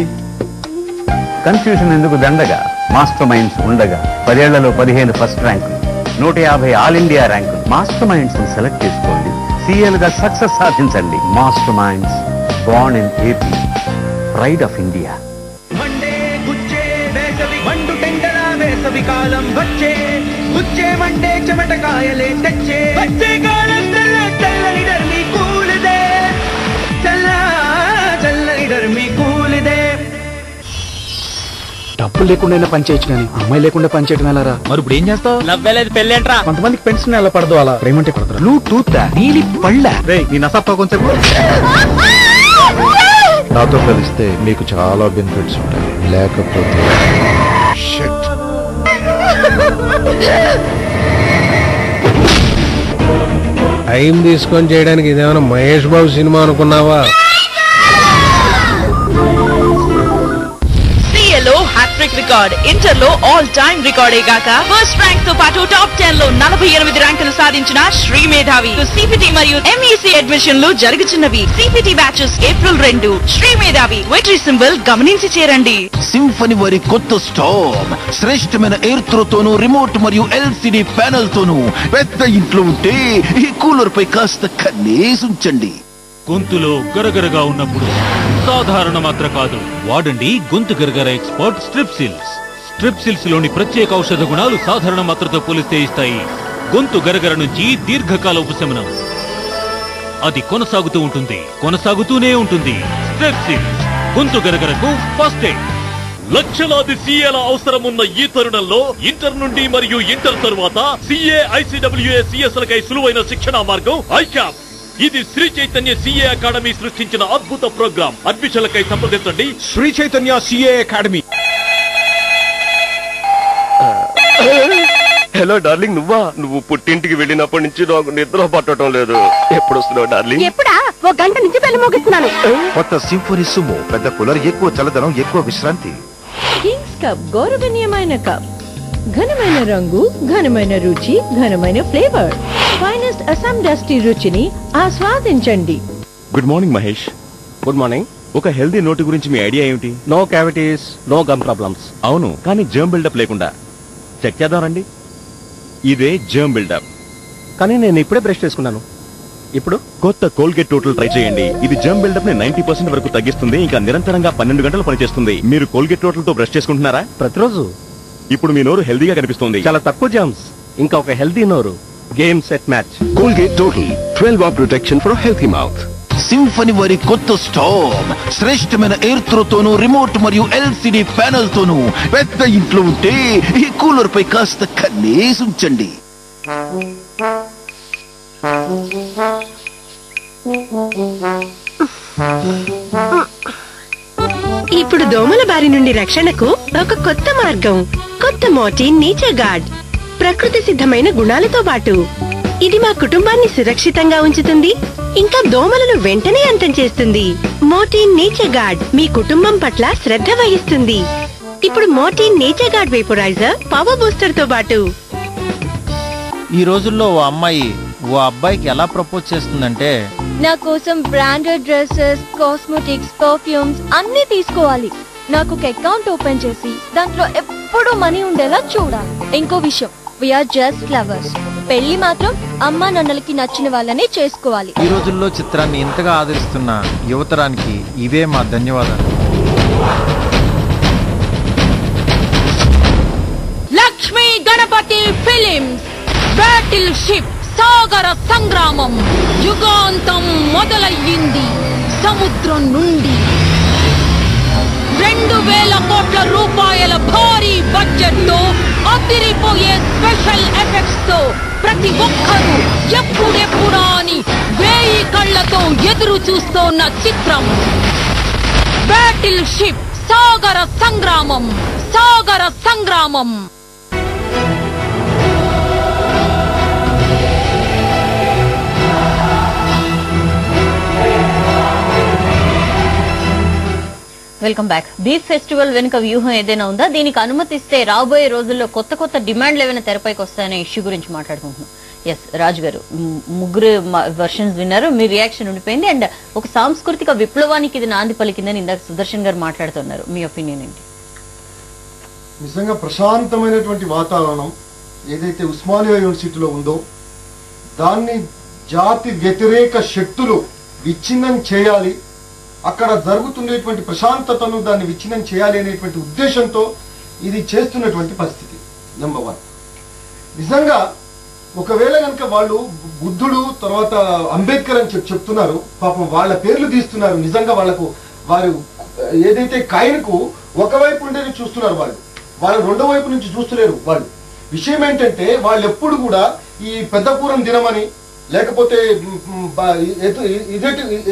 కన్ఫ్యూషన్ ఎందుకు దండగా, మాస్టర్ మైండ్స్ ఉండగా 10 ఏళ్లలో 15 ఫస్ట్ ర్యాంకులు, 150 ఆల్ ఇండియా ర్యాంకులు. మాస్టర్ మైండ్స్ సెలెక్ట్ చేసుకోండి, సీఏలుగా సక్సెస్ సాధించండి. Master minds, born in AP, pride of India. మండే గుచ్చే వేసవి మండు టెండల వేసవి కాలం వచ్చే, గుచ్చే మండే చెమటకాయలే తెచ్చే, వచ్చే కాలం చల్లని డర్మి కూలిదే, చల్లని డర్మి కూలిదే. డబ్బులు లేకుండా పనిచేయచ్చు కానీ అమ్మాయి లేకుండా పనిచేయడం ఎలా? మరి ఇప్పుడు ఏం చేస్తావు? నవ్వేలేదు పెళ్ళేంట్రా? కొంతమందికి పెన్షన్ ఎలా పడదు, అలా ప్రేమంటే పడతారు. బ్లూటూత్ నీలి పళ్ళ నీ నసప్ప కొంచెం. నాతో కలిస్తే మీకు చాలా బెనిఫిట్స్ ఉంటాయి, లేకపోతే టైం తీసుకొని చేయడానికి ఇదేమైనా మహేష్ బాబు సినిమా అనుకున్నావా? హ్యాట్రిక్ రికార్డ్, ఇంటర్ లో ఆల్ టైమ్ రికార్డే గాక ఫస్ట్ ర్యాంక్ తో పాటు టాప్ 10 లో 48 ర్యాంకులు సాధించిన శ్రీ మేధావి. సిపిటి మరియు ఎంఈసి అడ్మిషన్లు జరుగుతున్నవి. CPT batches April 2. Sri Medhavi victory symbol గమనించి చేరండి. సింఫనీ వారి కొత్త స్టవ్ శ్రేష్టమైన ఎయిర్ త్రో తోను, రిమోట్ మరియు ఎల్సిడి ప్యానెల్ తోను పెద్ద ఇంట్లో ఉంటే ఈ కూలర్ పై కాస్త కన్నేసుంచండి. గొంతులో గరగరగా ఉన్నప్పుడు సాధారణ మాత్ర కాదు, వాడండి గొంతు గరగర ఎక్స్పర్ట్ స్ట్రిప్సిల్స్. స్ట్రిప్సిల్స్ లోని ప్రత్యేక ఔషధ గుణాలు సాధారణ మాత్రతో పోలిస్తే ఇస్తాయి గొంతు గరగర నుంచి దీర్ఘకాల ఉపశమనం. అది కొనసాగుతూనే ఉంటుంది. స్ట్రిప్సిల్స్ గొంతు గరగరకు ఫస్ట్ ఎయిడ్. లక్షలాది సీఏల అవసరమున్న ఈ తరుణంలో ఇంటర్ నుండి మరియు ఇంటర్ తరువాత సీఏ, ఐసీడబ్ల్యూఏ, సిఎస్లకై సులువైన శిక్షణా మార్గం ఐక్యాప్. ఇది శ్రీ చైతన్య సిఏ అకాడమీ సృష్టించిన అద్భుత ప్రోగ్రాం. అడ్మిషన్లకై సంప్రదించండి Sri Chaitanya CA academy. Hello darling, నువ్వు పుట్టింటికి వెళ్ళినప్పటి నుంచి నాకు నిద్ర పట్టడం లేదు. ఎప్పుడు వస్తున్నావు డార్లింగ్? ఎప్పుడా? 1 గంట నుంచి బెల్ల మోగిస్తున్నాను. కొత్త సింఫనీ సుమో, పెద్ద కూలర్, ఎక్కువ చల్లదనం, ఎక్కువ విశ్రాంతి. కింగ్స్ కప్ గౌరవనీయమైన కప్. ఘనమైన రంగు, ఘనమైన రుచి, ఘనమైన ఫ్లేవర్. ఫైనెస్ట్ అస్సాం డస్టీ రుచిని ఆస్వాదించండి. Good morning Mahesh. Good morning. ఒక హెల్దీ నోటి గురించి మీ ఐడియా ఏమిటి? No cavities, no gum problems. అవును, కానీ జర్మ్ బిల్డప్ లేకుండా. చెక్ చేద్దాం రండి. ఇదే జర్మ్ బిల్డప్. కానీ నేను ఇప్పుడే బ్రష్ చేసుకున్నాను. ఇప్పుడు కొత్త కోల్గేట్ టోటల్ ట్రై చేయండి. ఇది జర్మ్ బిల్డప్ ని 90% వరకు తగ్గిస్తుంది. ఇంకా నిరంతరంగా 12 గంటలు పనిచేస్తుంది. మీరు కోల్గేట్ టోటల్ తో బ్రష్ చేసుకుంటున్నారా? ప్రతిరోజు. ఇప్పుడు మీ నోరు హెల్దీగా కనిపిస్తుంది. చాలా తక్కువ జర్మ్స్, ఇంకా ఒక హెల్దీ నోరు. Game set match. Colgate Total 12-hour protection for a healthy mouth. Symphony వారి కొత్త స్టోవ్ శ్రేష్టమైన ఎయిర్ త్రోతోను, రిమోట్ మరియు ఎల్సిడి ప్యానెల్ తోను పెద్ద ఇంట్లో ఉంటే ఈ కూలర్ పై కాస్త కన్నేసి ఉంచండి. ఇప్పుడు దోమల బారి నుండి రక్షణకు ఒక కొత్త మార్గం. కొత్త మోర్టీన్ నేచర్ గార్డ్. ప్రకృతి సిద్ధమైన గుణాలతో పాటు ఇది మా కుటుంబాన్ని సురక్షితంగా ఉంచుతుంది, ఇంకా దోమలను వెంటనే అంతం చేస్తుంది. మోర్టీన్ నేచర్ గార్డ్ మీ కుటుంబం పట్ల శ్రద్ధ వహిస్తుంది. ఇప్పుడు Mortein nature guard vaporiser power booster తో పాటు. ఈ రోజుల్లో ఓ అమ్మాయి ఓ అబ్బాయికి ఎలా ప్రపోజ్ చేస్తుందంటే, నా కోసం బ్రాండెడ్ డ్రెస్సెస్, కాస్మెటిక్స్, పర్ఫ్యూమ్స్ అన్ని తీసుకోవాలి. నాకు ఒక అకౌంట్ ఓపెన్ చేసి దాంట్లో ఎప్పుడూ మనీ ఉండేలా చూడాలి. ఇంకో విషయం, వీఆర్ జస్ట్ లవర్స్. పెళ్లి మాత్రం అమ్మా నాన్నలకి నచ్చిన వాళ్ళనే చేసుకోవాలి. ఈ రోజుల్లో చిత్రాన్ని ఇంతగా ఆదరిస్తున్న యువతరానికి ఇవే మా ధన్యవాదాలు. Lakshmi Ganapathi films battleship Sagara Sangramam యుగాంతం మొదలయ్యింది. సముద్రం నుండి 2000 కోట్ల రూపాయల భారీ బడ్జెట్ తో అదిరిపోయే స్పెషల్ ఎఫెక్ట్స్ తో ప్రతి ఒక్కరూ ఎప్పుడెప్పుడా అని 1000 కళ్లతో ఎదురు చూస్తోన్న చిత్రం బ్యాటిల్ షిప్ సాగర సంగ్రామం. సాగర సంగ్రామం. Welcome back. బీఫ్ ఫెస్టివల్ వెనుక వ్యూహం ఏదైనా ఉందా? దీనికి అనుమతిస్తే రాబోయే రోజుల్లో కొత్త కొత్త డిమాండ్లు ఏమైనా తెరపైకి వస్తాయనే ఇష్యూ గురించి మాట్లాడుకుంటున్నాం. ఎస్ రాజు గారు, ముగ్గురు వర్షన్స్ విన్నారు, మీ రియాక్షన్ ఉండిపోయింది. అండ్ ఒక సాంస్కృతిక విప్లవానికి ఇది నాంది పలికిందని ఇందాక సుదర్శన్ గారు మాట్లాడుతున్నారు. మీ ఒపీనియన్ ఏంటి? నిజంగా ప్రశాంతమైనటువంటి వాతావరణం ఏదైతే ఉస్మానియా యూనివర్సిటీలో ఉందో దాన్ని జాతి వ్యతిరేక శక్తులు విచ్ఛిన్నం చేయాలి, అక్కడ జరుగుతున్నటువంటి ప్రశాంతతను దాన్ని విచ్ఛిన్నం చేయాలి అనేటువంటి ఉద్దేశంతో ఇది చేస్తున్నటువంటి పరిస్థితి. నెంబర్ 1. నిజంగా ఒకవేళ కనుక వాళ్ళు బుద్ధుడు తర్వాత అంబేద్కర్ అని చెప్తున్నారు, పాపం వాళ్ళ పేర్లు తీస్తున్నారు. నిజంగా వారు ఏదైతే కాయిన్కు ఒకవైపు ఉండేది చూస్తున్నారు, వాళ్ళు రెండో వైపు నుంచి చూస్తలేరు. వాళ్ళు విషయం ఏంటంటే వాళ్ళు ఎప్పుడు కూడా ఈ పెద్ద కూరం దినమని లేకపోతే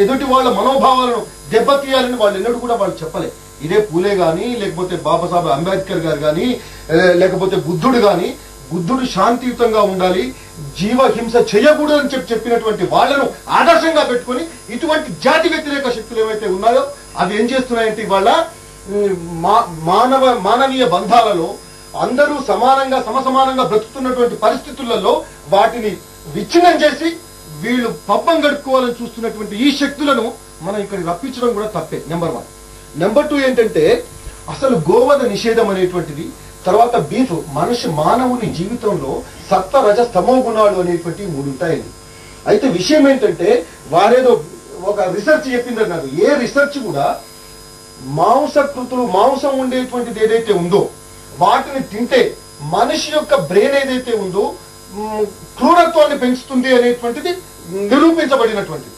ఎదుటి వాళ్ళ మనోభావాలను దెబ్బతీయాలని వాళ్ళు ఎన్నడూ కూడా వాళ్ళు చెప్పలే. ఇదే పూలే గాని లేకపోతే బాబాసాహెబ్ అంబేద్కర్ గారు గాని లేకపోతే బుద్ధుడు గాని, బుద్ధుడు శాంతియుతంగా ఉండాలి, జీవహింస చేయకూడదు అని చెప్పినటువంటి వాళ్లను ఆదర్శంగా పెట్టుకుని ఇటువంటి జాతి వ్యతిరేక శక్తులు ఏవైతే ఉన్నాయో అవి ఏం చేస్తున్నాయంటే వాళ్ళ మానవీయ బంధాలలో అందరూ సమానంగా సమసమానంగా బ్రతుకుతున్నటువంటి పరిస్థితులలో వాటిని విచ్ఛిన్నం చేసి వీళ్ళు పబ్బం గడుపుకోవాలని చూస్తున్నటువంటి ఈ శక్తులను మనం ఇక్కడ రప్పించడం కూడా తప్పే. నెంబర్ 1. నెంబర్ 2 ఏంటంటే అసలు గోవధ నిషేధం అనేటువంటిది, తర్వాత బీఫ్ మానవుని జీవితంలో సత్వ రజ తమో గుణాలు అనేటువంటి 3 ఉంటాయండి. అయితే విషయం ఏంటంటే వారేదో ఒక రిసెర్చ్ చెప్పింది నాకు. ఏ రిసెర్చ్ కూడా మాంసం ఉండేటువంటిది ఏదైతే ఉందో వాటిని తింటే మనిషి యొక్క బ్రెయిన్ ఏదైతే ఉందో క్రూరత్వాన్ని పెంచుతుంది అనేటువంటిది నిరూపించబడినటువంటిది.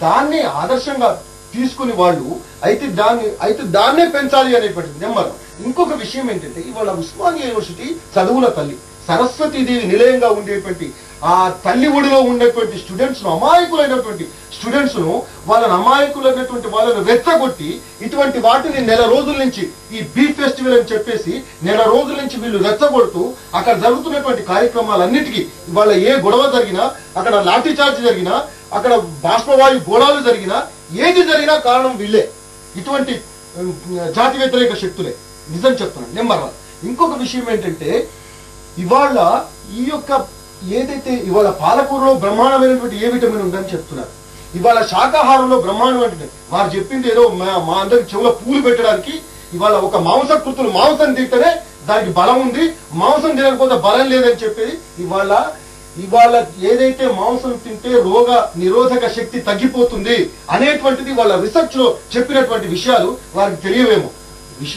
దాన్ని ఆదర్శంగా తీసుకుని వాళ్ళు అయితే దాన్నే పెంచాలి అనేటువంటిది. నెంబర్. ఇంకొక విషయం ఏంటంటే ఇవాళ ఉస్మానియా యూనివర్సిటీ చదువుల తల్లి, సరస్వతీదేవి నిలయంగా ఉండేటువంటి ఆ తల్లి ఒడిలో ఉండేటువంటి స్టూడెంట్స్ ను, అమాయకులైనటువంటి స్టూడెంట్స్ ను, అమాయకులైనటువంటి వాళ్ళను రెచ్చగొట్టి ఇటువంటి వాటిని నెల రోజుల నుంచి ఈ బీఫ్ ఫెస్టివల్ అని చెప్పేసి నెల రోజుల నుంచి వీళ్ళు రెచ్చగొడుతూ అక్కడ జరుగుతున్నటువంటి కార్యక్రమాలన్నిటికీ ఇవాళ ఏ గొడవ జరిగినా, అక్కడ లాఠీ చార్జ్ జరిగినా, అక్కడ బాష్పవాయు గోళాలు జరిగినా, ఏది జరిగినా కారణం వీళ్ళే, ఇటువంటి జాతి వ్యతిరేక శక్తులే. నిజం చెప్తున్నాను. నెంబర్ 1. ఇంకొక విషయం ఏంటంటే ఇవాళ ఈ యొక్క ఏదైతే ఇవాళ పాలకూరలో బ్రహ్మాండమైనటువంటి ఏ విటమిన్ ఉందని చెప్తున్నారు. ఇవాళ శాకాహారంలో బ్రహ్మాండం అంటే వారు చెప్పింది ఏదో మా అందరికి చెవులో పూలు పెట్టడానికి. ఇవాళ ఒక మాంసకృతులు మాంసం తింటేనే దానికి బలం ఉంది, మాంసం తినకపోతే బలం లేదని చెప్పేది. ఇవాళ ఏదైతే మాంసం తింటే రోగ నిరోధక శక్తి తగ్గిపోతుంది అనేటువంటిది వాళ్ళ రీసెర్చ్ లో చెప్పినటువంటి విషయాలు వారికి తెలియవేమో.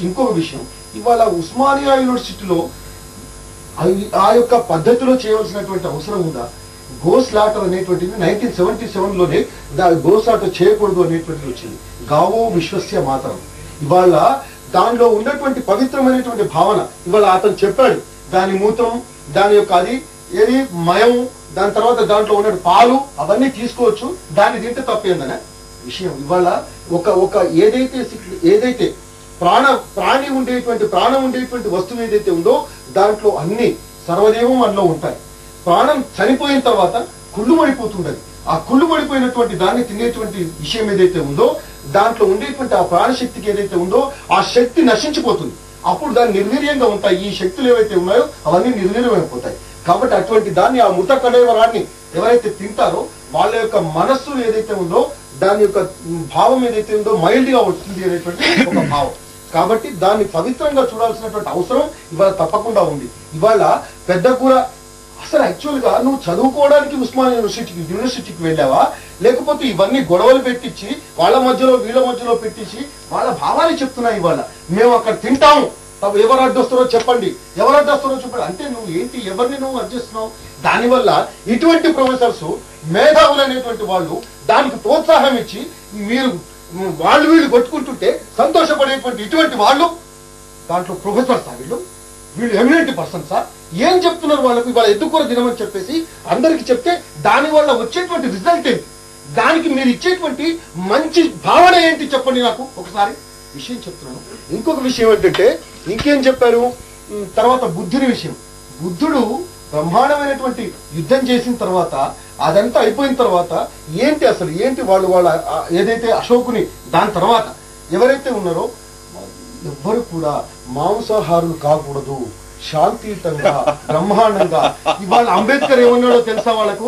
ఇంకొక విషయం, ఇవాళ ఉస్మానియా యూనివర్సిటీలో ఆ యొక్క పద్ధతిలో చేయవలసినటువంటి అవసరం ఉందా? గో స్లాటర్ అనేటువంటిది 1977లోనే గో స్లాటర్ చేయకూడదు అనేటువంటిది వచ్చింది. గావో విశ్వస్య మాతరం. ఇవాళ దానిలో ఉన్నటువంటి పవిత్రమైనటువంటి భావన ఇవాళ అతను చెప్పాడు. దాని మూత్రం, దాని యొక్క అది ఏది మయం, దాని తర్వాత దాంట్లో ఉన్న పాలు అవన్నీ తీసుకోవచ్చు, దాన్ని తింటే తప్పేందనే విషయం. ఇవాళ ఒక ఏదైతే ప్రాణం ఉండేటువంటి వస్తువు ఏదైతే ఉందో దాంట్లో అన్ని సర్వదేవం మనలో ఉంటాయి. ప్రాణం చనిపోయిన తర్వాత కుళ్ళు పడిపోతుంటది. ఆ కుళ్ళు పడిపోయినటువంటి దాన్ని తినేటువంటి విషయం ఏదైతే ఉందో దాంట్లో ఉండేటువంటి ఆ ప్రాణశక్తికి ఏదైతే ఉందో ఆ శక్తి నశించిపోతుంది. అప్పుడు దాన్ని నిర్వీర్యంగా ఉంటాయి. ఈ శక్తులు ఏవైతే ఉన్నాయో అవన్నీ నిర్వీర్యమైపోతాయి. కాబట్టి అటువంటి దాన్ని ఆ మృత కళేవరాన్ని ఎవరైతే తింటారో వాళ్ళ యొక్క మనస్సు ఏదైతే ఉందో దాని యొక్క భావం ఏదైతే ఉందో మైల్డ్ గా వస్తుంది అనేటువంటి ఒక భావం. కాబట్టి దాన్ని పవిత్రంగా చూడాల్సినటువంటి అవసరం ఇవాళ తప్పకుండా ఉంది. ఇవాళ పెద్ద కూర అసలు యాక్చువల్ గా నువ్వు చదువుకోవడానికి ఉస్మానియా యూనివర్సిటీకి వెళ్ళావా, లేకపోతే ఇవన్నీ గొడవలు పెట్టించి వాళ్ళ మధ్యలో వీళ్ళ మధ్యలో పెట్టించి వాళ్ళ భావాన్ని చెప్తున్నా. ఇవాళ మేము అక్కడ తింటాము, ఎవరు అడ్డొస్తారో చెప్పండి అంటే నువ్వు ఏంటి, ఎవరిని నువ్వు అడ్జస్తున్నావు? దానివల్ల ఇటువంటి ప్రొఫెసర్స్ మేధావులు అనేటువంటి వాళ్ళు దానికి ప్రోత్సాహం ఇచ్చి వాళ్ళు వీళ్ళు కొట్టుకుంటుంటే సంతోషపడేటువంటి ఇటువంటి వాళ్ళు దాంట్లో ప్రొఫెసర్స్ వీళ్ళు ఎమినెంట్ పర్సన్స్ ఏం చెప్తున్నారు వాళ్ళకు? ఇవాళ ఎద్దుకూర దినమని చెప్పేసి అందరికి చెప్తే దాని వల్ల వచ్చేటువంటి రిజల్ట్ ఏంటి, దానికి మీరు ఇచ్చేటువంటి మంచి భావన ఏంటి చెప్పండి నాకు ఒకసారి విషయం చెప్తున్నాను. ఇంకొక విషయం ఏంటంటే ఇంకేం చెప్పారు తర్వాత బుద్ధుని విషయం. బుద్ధుడు బ్రహ్మాండమైనటువంటి యుద్ధం చేసిన తర్వాత అదంతా అయిపోయిన తర్వాత ఏంటి వాళ్ళు ఏదైతే అశోకుని దాని తర్వాత ఎవరైతే ఉన్నారో ఎవ్వరు కూడా మాంసాహారులు కాకూడదు, శాంతియుతంగా బ్రహ్మాండంగా. ఇవాళ అంబేద్కర్ ఏమన్నాడో తెలుసా? వాళ్ళకు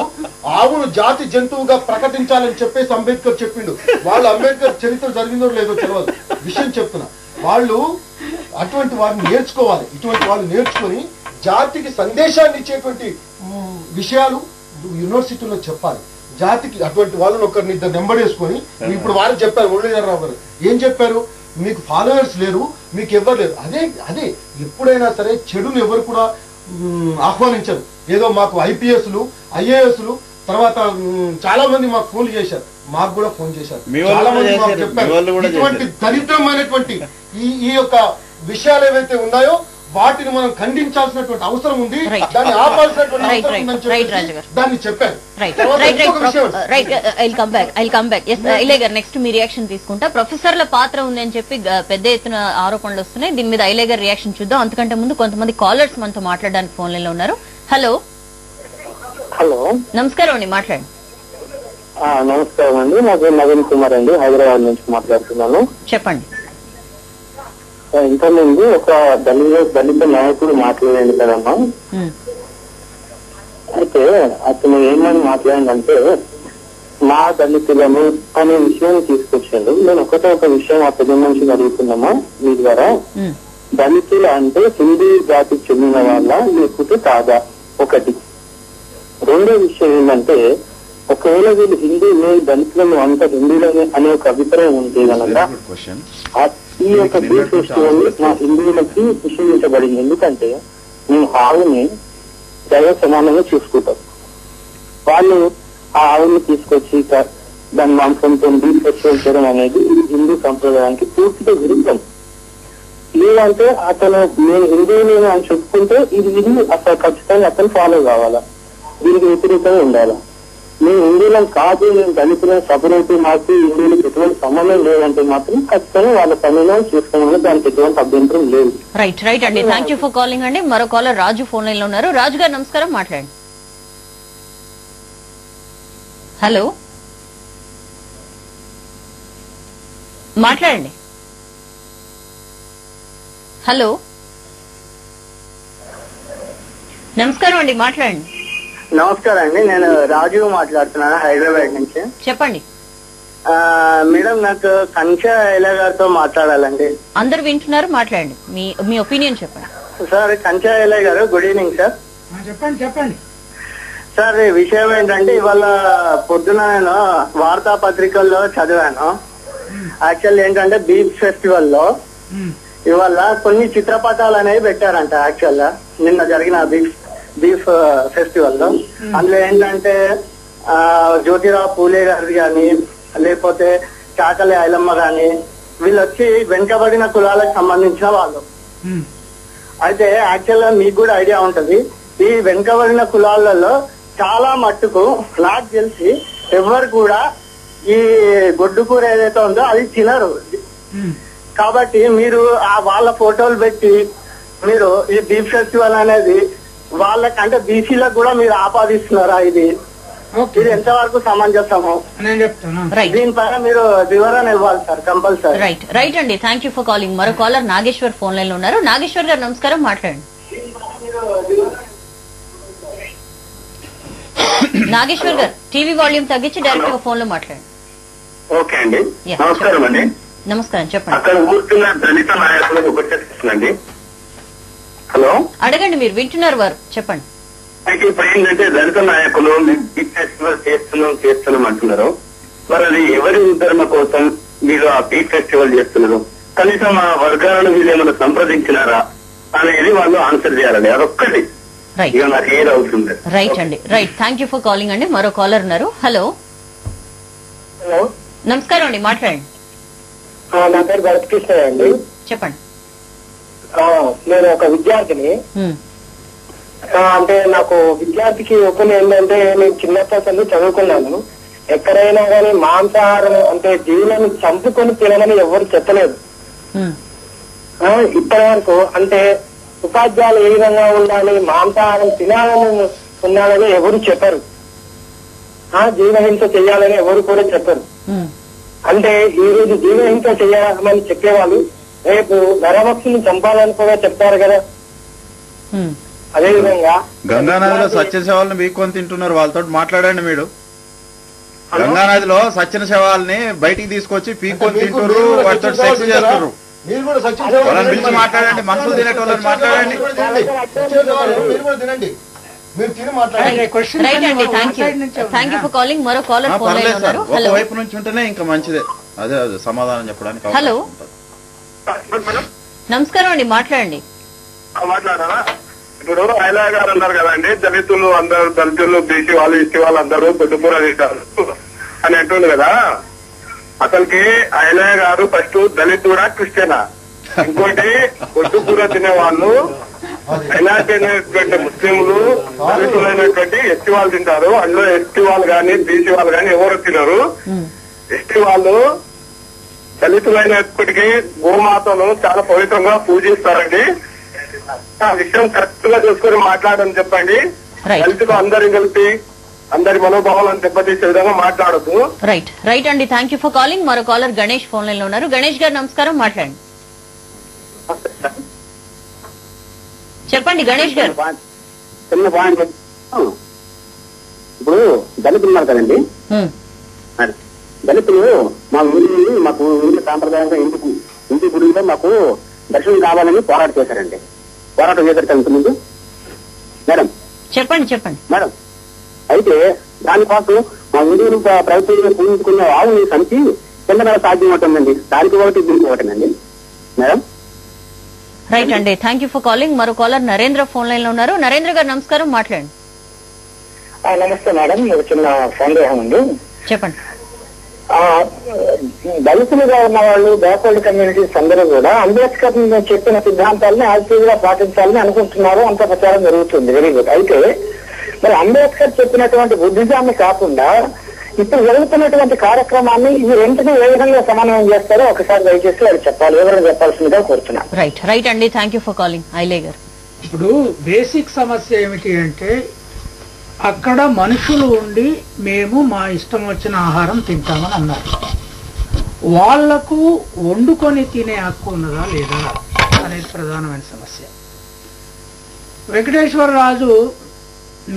ఆవును జాతి జంతువుగా ప్రకటించాలని చెప్పేసి అంబేద్కర్ చెప్పిండు. వాళ్ళు అంబేద్కర్ చరిత్ర జరిగిందో లేదో తెలియదు, విషయం చెప్తున్నా. వాళ్ళు అటువంటి వారిని నేర్చుకోవాలి. ఇటువంటి వాళ్ళు నేర్చుకొని జాతికి సందేశాన్ని ఇచ్చేటువంటి విషయాలు యూనివర్సిటీలో చెప్పాలి. జాతికి అటువంటి వాళ్ళని ఒకరినిద్దరు నెంబడేసుకొని ఇప్పుడు వారు చెప్పారు, మురళీధరరావు గారు ఏం చెప్పారు? మీకు ఫాలోవర్స్ లేరు, మీకు ఎవరు లేరు. అదే ఎప్పుడైనా సరే చెడును ఎవరు కూడా ఆహ్వానించరు. ఏదో మాకు ఐపీఎస్లు ఐఏఎస్లు తర్వాత చాలా మంది మాకు ఫోన్లు చేశారు, మాకు కూడా ఫోన్ చేశారు, చాలా మంది మాకు చెప్పారు. ఇటువంటి దరిద్రమైనటువంటి ఈ యొక్క విషయాలు ఏవైతే ఉన్నాయో వాటిని మనం ఖండించాల్సినటువంటి అవసరం ఉంది, దాన్ని ఆపాల్సినటువంటి అవసరం ఉందని దాన్ని చెప్పారు. నెక్స్ట్ మీ రియాక్షన్ తీసుకుంటా. ప్రొఫెసర్ల పాత్ర ఉందని చెప్పి పెద్ద ఎత్తున ఆరోపణలు వస్తున్నాయి. దీని మీద ఐలేగర్ రియాక్షన్ చూద్దాం. అంతకంటే ముందు కొంతమంది కాలర్స్ మనతో మాట్లాడడానికి ఫోన్ లైన్ లో ఉన్నారు. హలో నమస్కారం అండి, మాట్లాడండి. నమస్కారం అండి, నాకు నవీన్ కుమార్ అండి, హైదరాబాద్ నుంచి మాట్లాడుతున్నాను. చెప్పండి. ఇంతకుముందు ఒక దళిత నాయకుడు మాట్లాడండి కదమ్మా. అయితే అతను ఏమని మాట్లాడిందంటే మా దళితులను అనే విషయాన్ని తీసుకొచ్చాడు. నేను ఒక విషయం ఆ పెద్ద మనిషిని అడుగుతున్నామా మీ ద్వారా. దళితులు అంటే హిందూ జాతికి చెందిన వాళ్ళ లేకపోతే కాదా? ఒకటి. రెండో విషయం ఏంటంటే ఒకవేళ వీళ్ళు హిందూలు దళితులను అంత హిందువులని అనే ఒక అభిప్రాయం ఉంటే కనుక ఈ యొక్క బీచ్ ఫెస్టివల్ మా హిందువులకి నిషేధించబడింది. ఎందుకంటే మేము ఆవుని దైవ సమానంగా చూసుకుంటాం. వాళ్ళు ఆ ఆవుని తీసుకొచ్చి దాని మాంసంతో బీచ్ ఫెస్టివల్ చేయడం అనేది హిందూ సంప్రదాయానికి పూర్తిగా విరుద్ధం. లేదంటే అతను నేను హిందువుని అని చెప్పుకుంటే ఇది అసలు ఖచ్చితంగా అతను ఫాలో కావాలా, దీనికి వ్యతిరేకంగా ఉండాలా. మేము హిందువులను కాదు, మేము దళితులను సపరేట్, మాకు హిందువులకు ఎటువంటి సంబంధం లేదంటే మాత్రం ఖచ్చితంగా వాళ్ళ పనులను చేసుకోవాలని దానికి ఎటువంటి అభ్యంతరం లేదు. రైట్ అండి, థ్యాంక్ యూ ఫర్ కాలింగ్ అండి. మరో కాలర్ రాజు ఫోన్ లైన్ లో ఉన్నారు. రాజు గారు నమస్కారం, మాట్లాడండి. హలో మాట్లాడండి. నమస్కారం అండి, మాట్లాడండి. నమస్కారం అండి, నేను రాజు మాట్లాడుతున్నాను హైదరాబాద్ నుంచి. చెప్పండి మేడం, నాకు కంచా ఐలా గారితో మాట్లాడాలండి. అందరు వింటున్నారు, మాట్లాడండి. మీ ఒపీనియన్ చెప్పండి. సార్, కంచా ఐలా గారు, గుడ్ ఈవినింగ్ సార్. చెప్పండి సార్, ఈ విషయం ఏంటంటే ఇవాళ పొద్దున నేను వార్తాపత్రికల్లో చదివాను. యాక్చువల్ ఏంటంటే బీఫ్ ఫెస్టివల్ లో ఇవాళ కొన్ని చిత్రపటాలు అనేవి పెట్టారంట. యాక్చువల్ గా నిన్న జరిగిన బీఫ్ ఫెస్టివల్ లో అందులో ఏంటంటే జ్యోతిరావు పూలే గారి గాని, లేకపోతే చాకలి ఐలమ్మ గాని, వీళ్ళు వచ్చి వెనుకబడిన కులాలకు సంబంధించిన వాళ్ళు. అయితే యాక్చువల్ గా మీకు కూడా ఐడియా ఉంటది, ఈ వెనుకబడిన కులాలలో చాలా మట్టుకు నాకు తెలిసి ఎవరు కూడా ఈ గొడ్డు కూర ఏదైతే ఉందో అది తినరు. కాబట్టి మీరు వాళ్ళ ఫోటోలు పెట్టి మీరు ఈ బీఫ్ ఫెస్టివల్ అనేది వాళ్ళకంటే బీసీలకు కూడా మీరు ఆపాదిస్తున్నారా? ఇది ఎంతవరకు సమంజసము? నేను చెప్తాను. దీనిపైన మీరు వివరణ ఇవ్వాలి సార్, కంపల్సరీ. రైట్ అండి, థ్యాంక్ యూ ఫర్ కాలింగ్. మరో కాలర్ నాగేశ్వర్ ఫోన్ లైన్ లో ఉన్నారు. నాగేశ్వర్ గారు నమస్కారం, మాట్లాడండి. నాగేశ్వర్ గారు, టీవీ వాల్యూమ్ తగ్గించి డైరెక్ట్ గా ఫోన్ లో మాట్లాడండి. ఓకే అండి, నమస్కారం అండి. నమస్కారం, చెప్పండి. అక్కడ కూర్చున్న దళిత నాయకులకు ఒకటి. హలో, అడగండి, మీరు వింటున్నారు, వారు చెప్పండి. అయితే ఇప్పుడు ఏంటంటే దళిత నాయకులు బీఫ్ ఫెస్టివల్ చేస్తున్నాం అంటున్నారు. మరి అది ఎవరి ఉద్ధరణ కోసం మీరు ఆ బీఫ్ ఫెస్టివల్ చేస్తున్నారు? కనీసం ఆ వర్గాలను వీళ్ళు ఏమైనా సంప్రదించినారా అనేది వాళ్ళు ఆన్సర్ చేయాలండి. అదొక్కటి నాకు ఏది అవుతుంది. రైట్ అండి, right. Thank you for calling అండి. మరో కాలర్ ఉన్నారు. హలో, నమస్కారం అండి, మాట్లాడండి. నా పేరు భరతకృష్ణ అండి. చెప్పండి. నేను ఒక విద్యార్థిని. అంటే నాకు విద్యార్థికి ఒపీనియన్ ఏంటంటే, నేను చిన్నప్పటి చదువుకున్నాను. ఎక్కడైనా కానీ మాంసాహారం అంటే జీవులను చంపుకొని తినమని ఎవరు చెప్పలేదు ఇప్పటి వరకు. అంటే ఉపాధ్యాయులు ఏ విధంగా ఉండాలి, మాంసాహారం తినాలని ఉండాలని ఎవరు చెప్పరు, జీవహింస చేయాలని ఎవరు కూడా చెప్పరు. అంటే ఈ రోజు జీవహింస చేయాలని చెప్పేవాళ్ళు రేపు నరభక్షిని చంపాలని కూడా చెప్తారు కదా. అదే విధంగా గంగానదిలో సత్య శవాలను వీక్కొని తింటున్నారు, వాళ్ళతో మాట్లాడండి. మీరు గంగానదిలో సత్యన శవాలని బయటికి తీసుకొచ్చి పీక్కొని తింటున్నారు, వాటితో సెక్స్ చేస్తున్నారు. వాళ్ళని పిలిచి మాట్లాడండి, మనుషులు తినేటోళ్ళని మాట్లాడండి. ఒకవైపు నుంచి ఉంటేనే ఇంకా మంచిదే. అదే అదే సమాధానం చెప్పడానికి. హలో, నమస్కారం అండి, మాట్లాడండి. మాట్లాడారా? ఇప్పుడు ఐలా గారు అన్నారు కదండి, దళితులు అందరూ, దళితులు బీసీ వాళ్ళు ఇచ్చి వాళ్ళు అందరూ పొద్దుపూర తీశారు అని అంటుంది కదా. అసలుకి ఐలా గారు ఫస్ట్ దళితుడా క్రిస్టియనా? ఇంకోటి పొద్దుపూర తినే వాళ్ళు మైనార్టీ అయినటువంటి ముస్లింలు, దళితులైనటువంటి ఎస్టీ వాళ్ళు తింటారు. అందులో ఎస్టీ వాళ్ళు కానీ బీసీ వాళ్ళు కానీ ఎవరు తినరు. ఎస్టీ వాళ్ళు దళితులైనప్పటికీ గోమాతను చాలా పవిత్రంగా పూజిస్తారండి. ఆ విషయం కరెక్ట్ గా చూసుకొని మాట్లాడని చెప్పండి. దళితులు అందరి కలిపి అందరి మనోభావాలను దెబ్బతీసే విధంగా మాట్లాడద్దు. రైట్ అండి, థ్యాంక్ యూ ఫర్ కాలింగ్. మరో కాలర్ గణేష్ ఫోన్ లైన్ లో ఉన్నారు. గణేష్ గారు నమస్కారం, మాట్లాడండి. చెప్పండి గణేష్ గారు. చిన్న పాయింట్. ఇప్పుడు దళితులు ఉన్నారు కదండి, దళితులు మాకు ఊరి సాంప్రదాయంగా ఇంటి గుడిలో మాకు దర్శనం కావాలని పోరాటం చేశారు కదా ఇంతకుముందు. మేడం చెప్పండి మేడం, అయితే దానికోసం మా ఊరిని ప్రభుత్వం పూజించుకున్న ఆవుని సంచి కింద నెల సాధ్యం అవుతుందండి. దానికి ఒకటి దీనికి ఒకటేనండి మేడం. రైట్ అండి, థ్యాంక్ యూ ఫర్ కాలింగ్. మరో కాలర్ నరేంద్ర ఫోన్ లైన్ లో ఉన్నారు. నరేంద్ర గారు నమస్కారం, మాట్లాడండి. నమస్తే మేడం, ఒక చిన్న సందేహం ఉంది. చెప్పండి. దళితులుగా ఉన్న వాళ్ళు, బ్యాక్వర్డ్ కమ్యూనిటీస్ అందరూ కూడా అంబేద్కర్ చెప్పిన సిద్ధాంతాలని యాక్టివ్ గా పాటించాలని అనుకుంటున్నారు, అంత ప్రచారం జరుగుతుంది. Very good. అయితే మరి అంబేద్కర్ చెప్పినటువంటి బుద్ధిజాన్ని కాకుండా ఇప్పుడు జరుగుతున్నటువంటి కార్యక్రమాన్ని ఇవి రెంటిని ఏ విధంగా సమన్వయం చేస్తారో ఒకసారి దయచేసి వాళ్ళు చెప్పాలి, వివరణ చెప్పాల్సిందిగా కోరుతున్నాను. రైట్ అండి, థ్యాంక్ యూ ఫర్ కాలింగ్. ఐలే గారు, ఇప్పుడు బేసిక్ సమస్య ఏమిటి అంటే, అక్కడ మనుషులు ఉండి మేము మా ఇష్టం వచ్చిన ఆహారం తింటామని అన్నారు. వాళ్లకు వండుకొని తినే హక్కు ఉన్నదా లేదా అనేది ప్రధానమైన సమస్య. వెంకటేశ్వరరాజు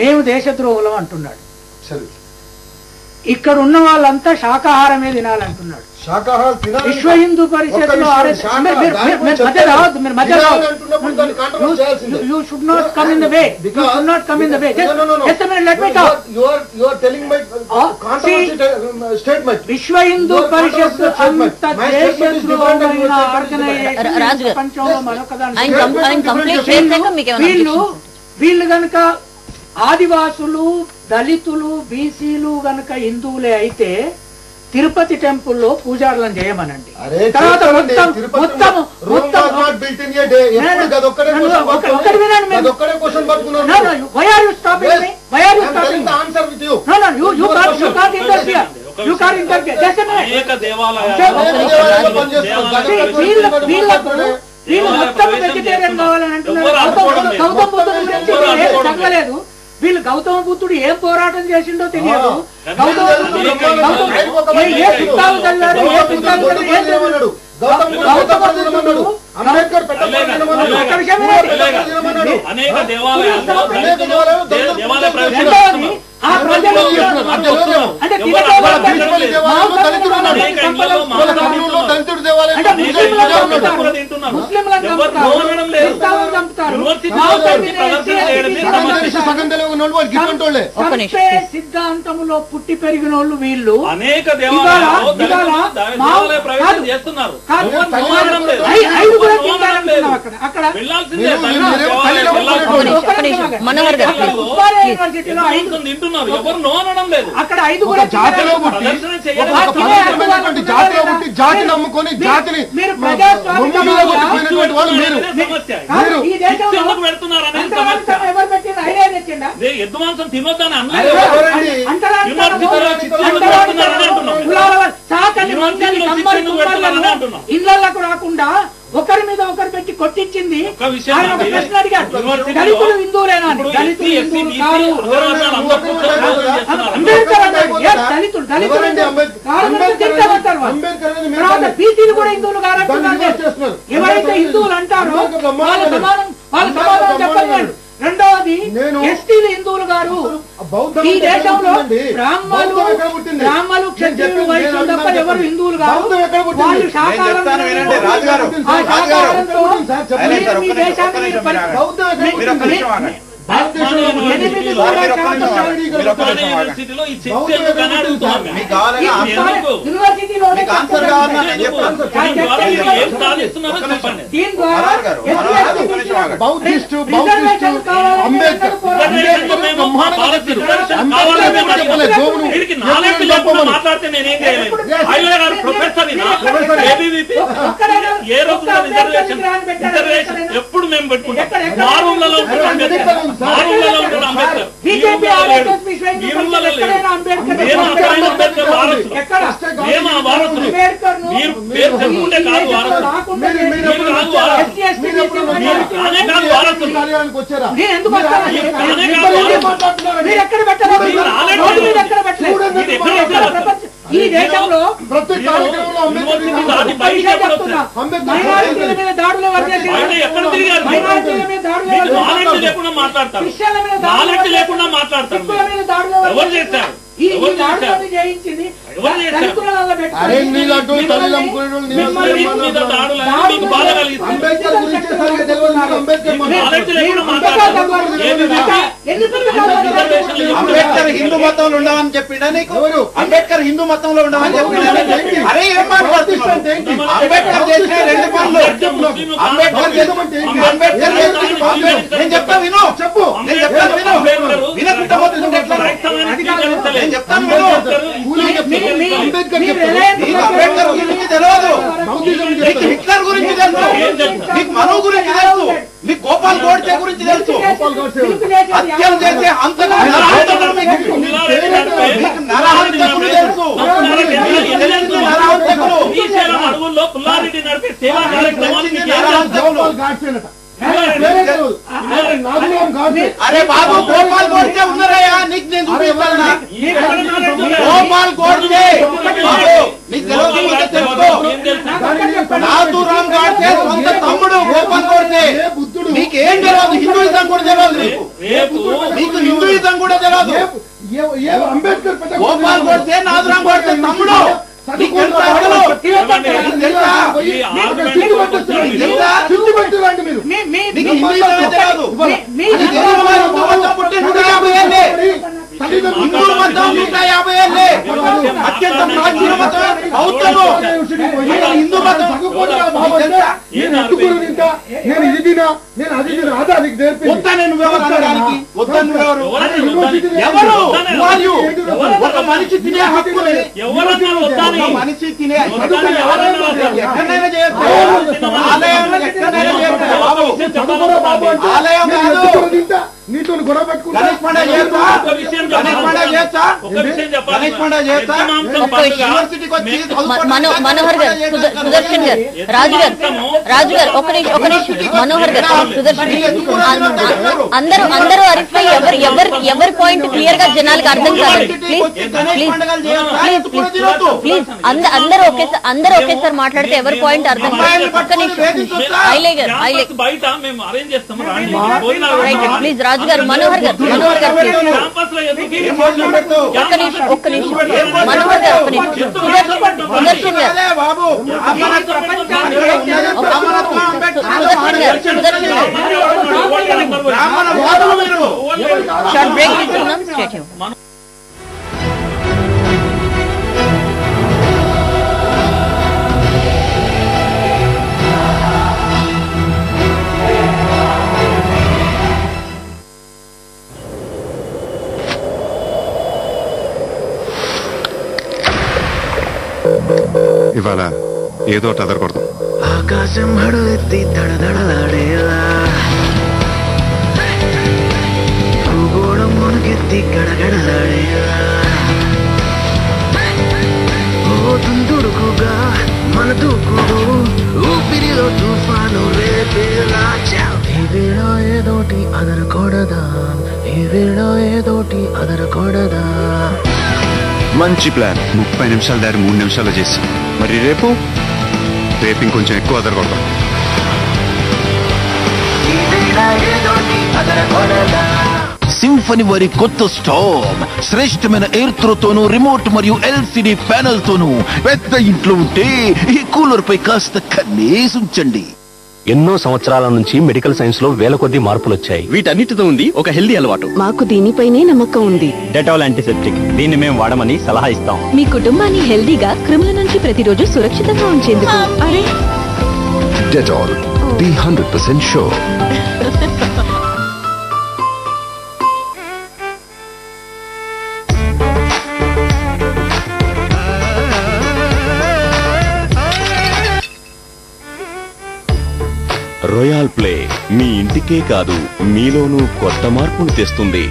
మేము దేశద్రోహులం అంటున్నాడు. సరే, ఇక్కడ ఉన్న వాళ్ళంతా శాకాహారమే తినాలంటున్నాడు. విశ్వ హిందూ పరిషత్లో you should not come in the way, you should not come in the way. Just a minute, let me talk. You are telling my controversial statement. విశ్వ హిందూ పరిషత్ అంత దేశద్రోహమైన ఆర్గనైజేషన్ ప్రపంచంలో మరొకదాని వీళ్ళు గనక ఆదివాసులు, దళితులు, బీసీలు గనక హిందువులే అయితే తిరుపతి టెంపుల్లో పూజారులను చేయమనండి. తర్వాత వీళ్ళు మొత్తం వెజిటేరియన్ కావాలని అంటున్నారు. గౌతమ బుద్ధుడు గురించి చదవలేదు. వీళ్ళు గౌతమ బుద్ధుడు ఏం పోరాటం చేసిండో తెలియదు. గౌతమ బుద్ధుడు ఏ పుస్తకాలు చదివాడు, ఏ పుస్తకాలు చదివాడు. సిద్ధాంతములో పుట్టి పెరిగిన వాళ్ళు వీళ్ళు అనేక అక్కడ ఐదుగురు జాతిలో పుట్టి జాతి నమ్ముకొని జాతిని ఎద్దు మాంసం తినొద్దని ఇళ్లకు రాకుండా ఒకరి మీద ఒకరు పెట్టి కొట్టించింది. ఆయన ఒక ప్రశ్న అడిగాడు, దళితులు హిందువులేనా? దళితులు హిందువులు కాదు. అంబేద్కర్ అన్నాడు దళితులు తింటామంటారు. తర్వాత బీసీలు కూడా హిందువులు కాదంటున్నారు. ఎవరైతే హిందువులు అంటారో వాళ్ళ సమాధానం చెప్పండి. రెండవది ఎస్టీలు హిందువులు గారు. ఈ దేశంలో బ్రాహ్మణులు క్షత్రియులు వైశ్యులు తప్ప ఎవరు హిందువులు కాదు. వాళ్ళు మీ దేశాన్ని మాట్లాడితే నేనేం చేయలేదు. ప్రొఫెసర్ ఏ రోజు రిజర్వేషన్ ఎప్పుడు మేము పెట్టుకుంటాం. మారులలో ఈ దేశంలో ప్రతి కార్యక్రమంలో మైనారిటీల మీద దాడులు లేకుండా మాట్లాడతారు. ఎవరు చేస్తారు? చేయించింది అంబేద్కర్ హిందూ మతంలో ఉండవని చెప్పిండా నీకు? అంబేద్కర్ హిందూ మతంలో ఉండవని చెప్పిండా? అరే ఏం మాట్లాడుతున్నావు? అంబేద్కర్ చేసిన రెండు పనులు. అంబేద్కర్ నేను చెప్తా విను. చెప్పు, నేను చెప్తాను విను. వినకుండా నేను చెప్తాను విను. అంబేద్కర్ గురించి తెలియదు, నీకు హిట్లర్ గురించి తెలుసు, నీకు మను గురించి తెలుసు, నీకు గోపాల్ గోడ్సే గురించి తెలుసు. హత్యలు చేసే నరహంతకులు తెలుసు. అడవుల్లో పుల్లారెడ్డి నడిపే సేవా కార్యక్రమాన్ని అరే బాబు గోపాల్ గోడ్సే ఉన్నారయ్యా, నీకు నేను చూపిస్తాను. గోపాల్ గోడ్సే నీకు తెలుసుకో. నాథూరామ్ గోడ్సే సొంత తమ్ముడు గోపాల్ గోడ్సే. నీకేం తెలియదు, హిందూయిజం కూడా తెలియదు నీకు హిందూయిజం కూడా తెలియదు. గోపాల్ గోడ్సే నాథూరామ్ గోడ్సే తమ్ముడు. నీకు హిందూ మతం 150 ఏళ్ళే అత్యంత ప్రాచీన మతం బౌద్ధము. హిందూ మతం నేను ఇది తినా, నేను అది తినా, అదా నీకు నేర్పి వద్దా? నేను వివరించడానికి వద్దా? నువ్వెవరు? ఒక మనిషి తినే హక్కు, మనిషి తినే ఎక్కడైనా చేయొచ్చు. ఆలయంలో ఎక్కడైనా చేయొచ్చు బాబు. ఆలయం కాదు. నీతో గొడవ పెట్టుకుంటా గణేష్ పండుగ చేయొచ్చా? గణేష్ పండుగ చేయొచ్చా? గణేష్ పండుగ చేయొచ్చా? యూనివర్సిటీకి వచ్చి మనోహర్ గారు, సుదర్శన్ గారు, రాజు గారు ఒక నిమిషం మనోహర్ గారు, సుదర్శన్ అందరూ అరిఫై ఎవరి పాయింట్ క్లియర్ గా జనాలకు అర్థం కాదు. ప్లీజ్ అందరూ ఒకేసారి మాట్లాడితే ఎవరి పాయింట్ అర్థం కాదు. ఒక్క నిమిషం ప్లీజ్ రాజు గారు, మనోహర్ గారు ఒక్క నిమిషం మనోహర్ గారు ఒక్క నిమిషం, సుదర్శన్ గారు షార్ట్ బ్రేక్ తీసుకున్నాం. స్టేట్ ఇవాళ ఏదో అదరకూడదు. ఆకాశం హడు ఎత్తి దడదడలాడేలా, భూగోళం మునుకెత్తి గడగడలాడేలా, ఓ తుందుడుకుగా మన దూకుడు ఊపిరిలో తుఫాను రేపేలా. ఈ వేళ ఏదోటి అదరకూడదా, ఈ వేళ ఏదోటి అదరకూడదా. మంచి ప్లాన్. 30 నిమిషాలు దారి 3 నిమిషాలు చేసి, మరి రేపు ఇంకొంచెం ఎక్కువ అదరకూడదు. సింఫనీ వారి కొత్త స్టోవ్ శ్రేష్టమైన ఎయిర్ త్రోతోను, రిమోట్ మరియు ఎల్సిడి ప్యానెల్ తోను పెద్ద ఇంట్లో ఉంటే ఈ కూలర్ పై కాస్త కన్నేసి ఉంచండి. ఎన్నో సంవత్సరాల నుంచి మెడికల్ సైన్స్ లో వేల కొద్ది మార్పులు వచ్చాయి. వీటన్నిటితో ఉంది ఒక హెల్దీ అలవాటు. మాకు దీనిపైనే నమ్మకం ఉంది. డెటాల్ యాంటీసెప్టిక్, దీన్ని మేము వాడమని సలహా ఇస్తాం. మీ కుటుంబాన్ని హెల్దీగా, క్రిముల నుంచి ప్రతిరోజు సురక్షితంగా ఉంచేందుకు. అరే Dettol, be 100% sure. Royal play మీ ఇంటికే కాదు మీలోనూ కొత్త మార్పును తెస్తుంది.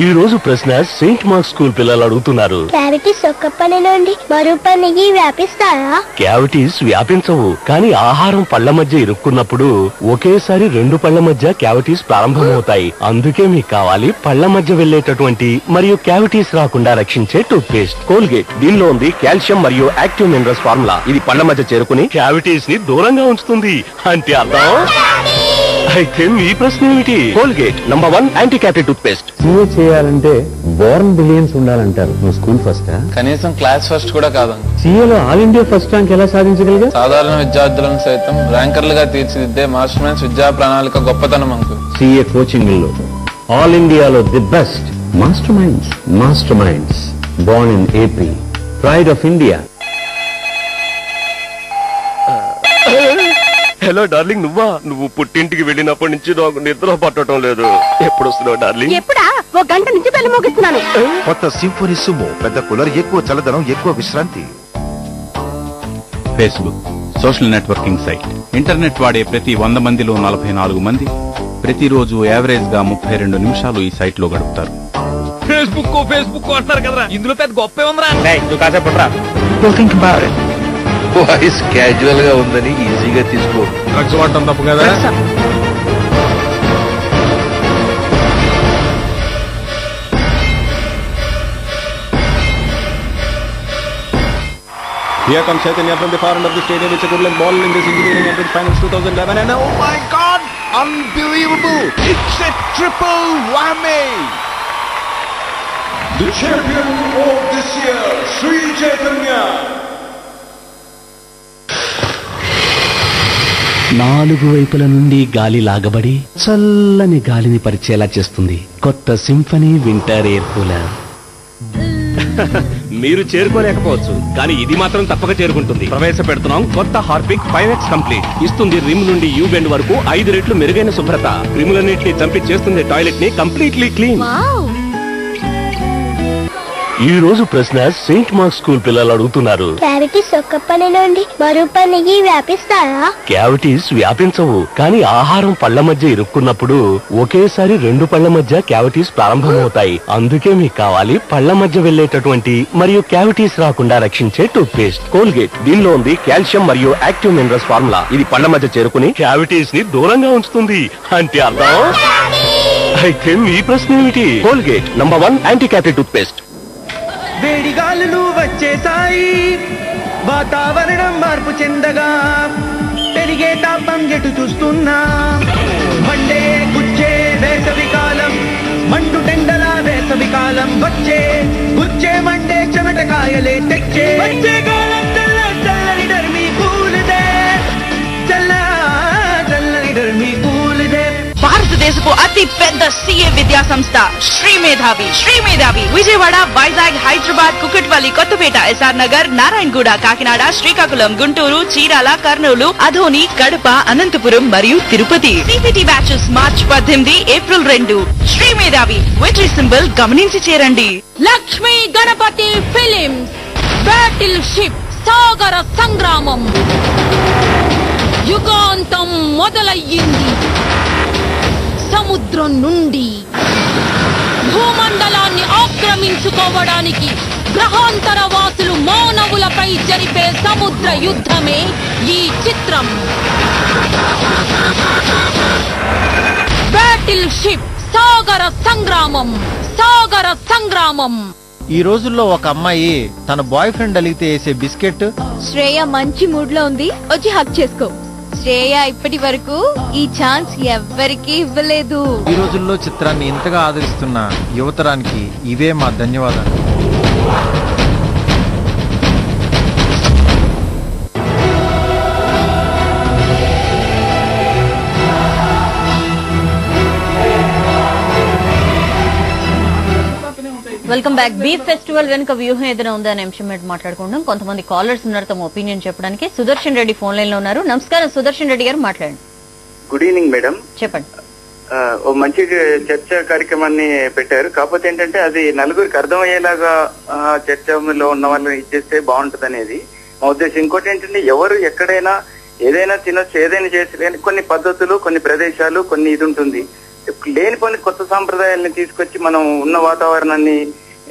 ఈ రోజు ప్రశ్న సెయింట్ మార్క్ స్కూల్ పిల్లలు అడుగుతున్నారు. క్యావిటీస్ ఒక్క పని నుండి మరో పనికి వ్యాపిస్తాయా? క్యావిటీస్ వ్యాపించవు, కానీ ఆహారం పళ్ల మధ్య ఇరుక్కున్నప్పుడు ఒకేసారి 2 పళ్ల మధ్య క్యావిటీస్ ప్రారంభమవుతాయి. అందుకే మీకు కావాలి పళ్ల మధ్య వెళ్లేటటువంటి మరియు క్యావిటీస్ రాకుండా రక్షించే టూత్ పేస్ట్ కోల్గేట్. దీనిలో ఉంది కాల్షియం మరియు యాక్టివ్ మినరల్స్ ఫార్ములా. ఇది పళ్ల మధ్య చేరుకుని క్యావిటీస్ ని దూరంగా ఉంచుతుంది. అంటే అర్థం. అయితే మీ ప్రశ్న ఏమిటి? Colgate #1 anti cavity tooth paste. CA చేయాలంటే బోర్న్ బ్రిలియన్స్ ఉండాలంటారు. నువ్వు స్కూల్ ఫస్ట్? కనీసం క్లాస్ ఫస్ట్ కూడా కాదు. సీఏలో ఆల్ ఇండియా ఫస్ట్ ర్యాంక్ ఎలా సాధించగలిగా? సాధారణ విద్యార్థులను సైతం ర్యాంకర్లుగా తీర్చిదిద్దే మాస్టర్ మైండ్స్ విద్యా ప్రణాళిక గొప్పతనం అంకుల్. సీఏ కోచింగ్ లో ఆల్ ఇండియాలో the best master minds born in AP, pride of India. Hello darling, నువ్వు పుట్టింటికి వెళ్ళినప్పటి నుంచి నాకు నిద్ర పట్టడం లేదు. ఎప్పుడు వస్తున్నావు డార్లింగ్? ఎప్పుడా? 1 గంట నుంచి బెల్ల మోగిస్తున్నాను. కొత్త సింఫనీ సుమో, పెద్ద కూలర్, ఎక్కువ చల్లదనం, ఎక్కువ విశ్రాంతి. Facebook social networking site. Internet వాడే ప్రతి 100 మందిలో 44 మంది ప్రతిరోజు యావరేజ్ గా 32 నిమిషాలు ఈ సైట్ లో గడుపుతారు. ఫేస్బుక్ అంటారు కదరా, ఇందులో పెద్ద గొప్ప ఉందిరా. వాయిస్ క్యాజువల్ గా ఉందని ఈజీగా తీసుకో. డ్రగ్స్ వాడటం తప్పు కదా. Here comes Chaitanya from the far end of the stadium. It's a good luck ball in this engineering entrance finals 2011. And oh my God! Unbelievable! It's a triple whammy! The champion of this year, Sri Chaitanya. 4 వైపుల నుండి గాలి లాగబడి చల్లని గాలిని పరిచేలా చేస్తుంది కొత్త సింఫనీ వింటర్ ఎయిర్ కూలర్. మీరు చేరుకోలేకపోవచ్చు కానీ ఇది మాత్రం తప్పక చేరుకుంటుంది. ప్రవేశపెడుతున్నాం కొత్త హార్పిక్ 5X కంప్లీట్. ఇస్తుంది రిమ్ నుండి యూ బెండ్ వరకు 5 రెట్లు మెరుగైన శుభ్రత. క్రిములన్నింటినీ చంపి చేస్తుంది టాయిలెట్ ని కంప్లీట్లీ క్లీన్. ఈ రోజు ప్రశ్న సెయింట్ మార్క్ స్కూల్ పిల్లలు అడుగుతున్నారు, క్యావిటీస్ ఒక పని నుండి మరో పనికి వ్యాపిస్తాయా? క్యావిటీస్ వ్యాపించవు, కానీ ఆహారం పళ్ల మధ్య ఇరుక్కున్నప్పుడు ఒకేసారి 2 పళ్ల మధ్య క్యావిటీస్ ప్రారంభమవుతాయి. అందుకే మీకు కావాలి పళ్ల మధ్య వెళ్లేటటువంటి మరియు క్యావిటీస్ రాకుండా రక్షించే టూత్ పేస్ట్ కోల్గేట్. దీనిలో ఉంది కాల్షియం మరియు యాక్టివ్ మినరల్స్ ఫార్ములా. ఇది పళ్ల మధ్య చేరుకుని క్యావిటీస్ ని దూరంగా ఉంచుతుంది. అంటే అర్థం? అయితే మీ ప్రశ్న ఏమిటి? Colgate number 1 anti cavity tooth paste. వేడిగాలులు వచ్చేసాయి, వాతావరణం మార్పు చెందగా పెరిగే తాపం ఎటు చూస్తున్నా, మండే గుచ్చే వేసవి కాలం, మండు టెండల వేసవి కాలం వచ్చే, గుచ్చే మండే చెమటకాయలే తెచ్చే, వచ్చే కాలం చల్ల చల్లని డర్మీ కూలిదే, చల్లని డర్మీ కూలిదే. భారతదేశపు అతి పెద్ద సిఏ విద్యా సంస్థ శ్రీ మేధావి విజయవాడ, వైజాగ్, హైదరాబాద్, కుకట్పల్లి, కొత్తపేట, ఎస్ఆర్ నగర్, నారాయణగూడ, కాకినాడ, శ్రీకాకుళం, గుంటూరు, చీరాల, కర్నూలు, అధోని, కడప, అనంతపురం మరియు Tirupati. CPT batches March 18, April 2. Sri Medhavi విజయ్ సింబల్ గమనించి చేరండి. Lakshmi Ganapathi films battleship Sagara Sangramam యుగాంతం మొదలయ్యింది. సముద్రం నుండి భూమండలాన్ని ఆక్రమించుకోవడానికి గ్రహాంతర వాసులు మానవులపై జరిపే సముద్ర యుద్ధమే ఈ చిత్రం. బ్యాటిల్ షిప్ సాగర సంగ్రామం. ఈ రోజుల్లో ఒక అమ్మాయి తన బాయ్ ఫ్రెండ్ అలిగితే వేసే బిస్కెట్, శ్రేయ మంచి మూడ్ లో ఉంది, వచ్చి హక్ చేసుకో. శ్రేయ ఇప్పటి వరకు ఈ ఛాన్స్ ఎవ్వరికీ ఇవ్వలేదు. ఈ రోజుల్లో చిత్రాన్ని ఇంతగా ఆదరిస్తున్న యువతరానికి ఇవే మా ధన్యవాదాలు. Welcome back. బీఫ్ ఫెస్టివల్ వెనుక వ్యూహం ఏదైనా ఉందా అనే అంశం మీద మాట్లాడుకుంటాం. కొంతమంది కాలర్స్ ఉన్నారు తమ ఒపీనియన్ చెప్పడానికి. సుదర్శన్ రెడ్డి ఫోన్ లైన్ లో ఉన్నారు. నమస్కారం సుదర్శన్ రెడ్డి గారు, మాట్లాడండి. Good evening madam. చెప్పండి. ఓ మంచి చర్చ కార్యక్రమాన్ని పెట్టారు. కాకపోతే ఏంటంటే అది నలుగురికి అర్థమయ్యేలాగా చర్చలో ఉన్న వాళ్ళని ఇచ్చేస్తే బాగుంటది అనేది మా ఉద్దేశం. ఇంకోటి ఏంటంటే ఎవరు ఎక్కడైనా ఏదైనా తినొచ్చు, ఏదైనా చేసి కొన్ని పద్ధతులు, కొన్ని ప్రదేశాలు, కొన్ని ఇది ఉంటుంది. లేనిపోని కొత్త సాంప్రదాయాలని తీసుకొచ్చి మనం ఉన్న వాతావరణాన్ని,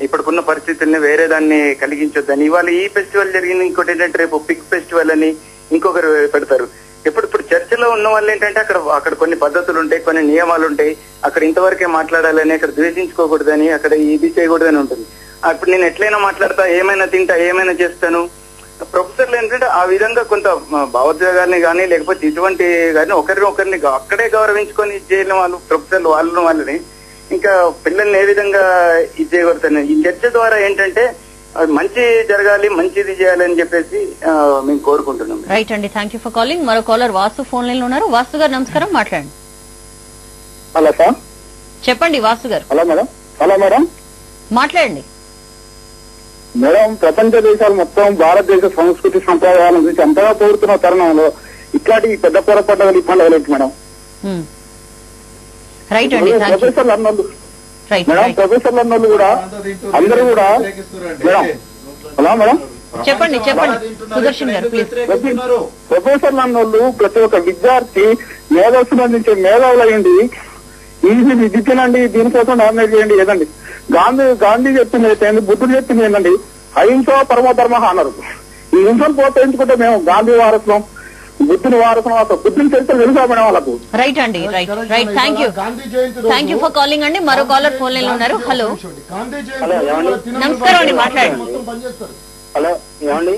ఇప్పటికున్న పరిస్థితుల్ని వేరే దాన్ని కలిగించొద్దని ఇవాళ ఈ ఫెస్టివల్ జరిగింది. ఇంకోటి ఏంటంటే రేపు పిగ్ ఫెస్టివల్ అని ఇంకొకరు పెడతారు. ఇప్పుడు చర్చలో ఉన్న వాళ్ళు ఏంటంటే అక్కడ కొన్ని పద్ధతులు ఉంటాయి, కొన్ని నియమాలు ఉంటాయి. అక్కడ ఇంతవరకే మాట్లాడాలని, అక్కడ ద్వేషించుకోకూడదని, అక్కడ ఇది చేయకూడదని ఉంటుంది. ఇప్పుడు నేను ఎట్లయినా మాట్లాడతా, ఏమైనా తింటా, ఏమైనా చేస్తాను. ప్రొఫెసర్లు ఏంటంటే ఆ విధంగా కొంత భావోద్వేగాల్ని కానీ లేకపోతే ఇటువంటి కానీ ఒకరిని అక్కడే గౌరవించుకొని చేయడం వాళ్ళు ప్రొఫెసర్లు వాళ్ళని ఇంకా పిల్లల్ని ఏ విధంగా ఇది చేయగలుగుతాను. ఈ చర్చ ద్వారా ఏంటంటే మంచి జరగాలి, మంచిది చేయాలి అని చెప్పేసి మేము కోరుకుంటున్నాం. రైట్ అండి, థ్యాంక్ యూ ఫర్ కాలింగ్. మరో కాలర్ వాసు ఫోన్ లైన్ లో ఉన్నారు. వాసు గారు నమస్కారం, మాట్లాడండి. Hello sir. చెప్పండి వాసు గారు. Hello madam. హలో మేడం, మాట్లాడండి. మేడం, ప్రపంచ దేశాలు మొత్తం భారతదేశ సంస్కృతి సంప్రదాయాల గురించి అంతగా కోరుతున్న తరుణంలో ఇట్లాంటి పెద్ద పొరపడ్డలు ఈ పండుగలు ఏంటి మేడం? రైట్ అండి, ప్రొఫెసర్లు అన్నోళ్ళు మేడం, ప్రొఫెసర్లు అన్నోళ్ళు కూడా అందరూ కూడా మేడం. హలో మేడం, చెప్పండి సుదర్శన్ గారు ప్లీజ్. ప్రొఫెసర్లు అన్నోళ్ళు ప్రతి ఒక్క విద్యార్థి మేధస్సును అందించే మేధావులు అయ్యండి. ఇది ఇది తినండి, దీనికోసం డామినేట్ చేయండి. ఏదండి గాంధీ చెప్పింది ఏంటి, బుద్ధుడు చెప్పింది ఏంటండి, అహింస పరమధర్మ అన్నారు. ఈ హింసను ప్రోత్సహించుకుంటే మేము గాంధీ వారసులం, బుద్ధుని వారసులం. అసలు బుద్ధుని చరిత్ర తెలుసా మేడం వాళ్ళకు? రైట్ అండి, right thank you for calling అండి. మరో కాలర్ ఫోన్ లైన్ లో ఉన్నారు. హలో, నమస్కారం అండి, మాట్లాడండి. హలో ఏమండి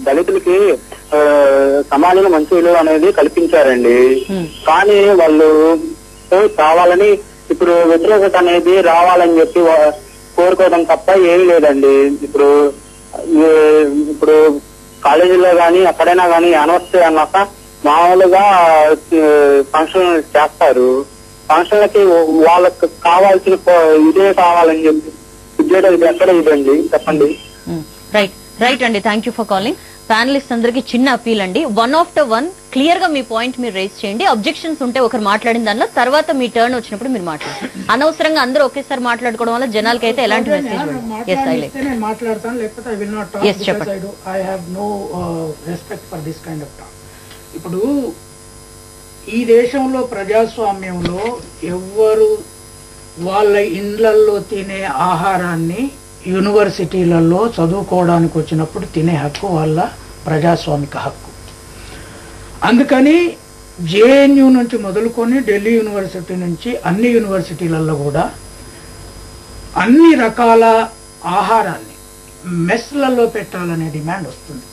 దళితులకి సమాజంలో మంచి విలువ అనేది కల్పించారండి. కానీ వాళ్ళు కావాలని ఇప్పుడు వ్యతిరేకత అనేది రావాలని చెప్పి కోరుకోవడం తప్ప ఏమీ లేదండి. ఇప్పుడు కాలేజీలో గానీ ఎక్కడైనా గానీ యానివర్సరీ అన్నాక మామూలుగా ఫంక్షన్ చేస్తారు. ఫంక్షన్లకి వాళ్ళకి కావాల్సిన ఇదే కావాలని చెప్పి ఇది ఎక్కడ ఇదండి చెప్పండి. రైట్ అండి, thank you for calling. Panellist అందరికి చిన్న అపీల్ అండి, 1 after 1 క్లియర్ గా మీ పాయింట్ మీరు రేస్ చేయండి. అబ్జెక్షన్స్ ఉంటే ఒకరు మాట్లాడిన దానిలో తర్వాత మీ టర్న్ వచ్చినప్పుడు మీరు మాట్లాడండి. అనవసరంగా అందరూ ఒకేసారి మాట్లాడుకోవడం వల్ల జనాలకి అయితే ఎలాంటి మెసేజ్ మాట్లాడతాను, లేకపోతే I will not talk because I have no respect for this kind of talk. ఇప్పుడు ఈ దేశంలో ప్రజాస్వామ్యంలో ఎవ్వరు వాళ్ళ ఇండ్లల్లో తినే ఆహారాన్ని యూనివర్సిటీలలో చదువుకోవడానికి వచ్చినప్పుడు తినే హక్కు వాళ్ళ ప్రజాస్వామిక హక్కు. అందుకని జేఎన్యూ నుంచి మొదలుకొని ఢిల్లీ యూనివర్సిటీ నుంచి అన్ని యూనివర్సిటీలలో కూడా అన్ని రకాల ఆహారాన్ని మెస్లలో పెట్టాలనే డిమాండ్ వస్తుంది.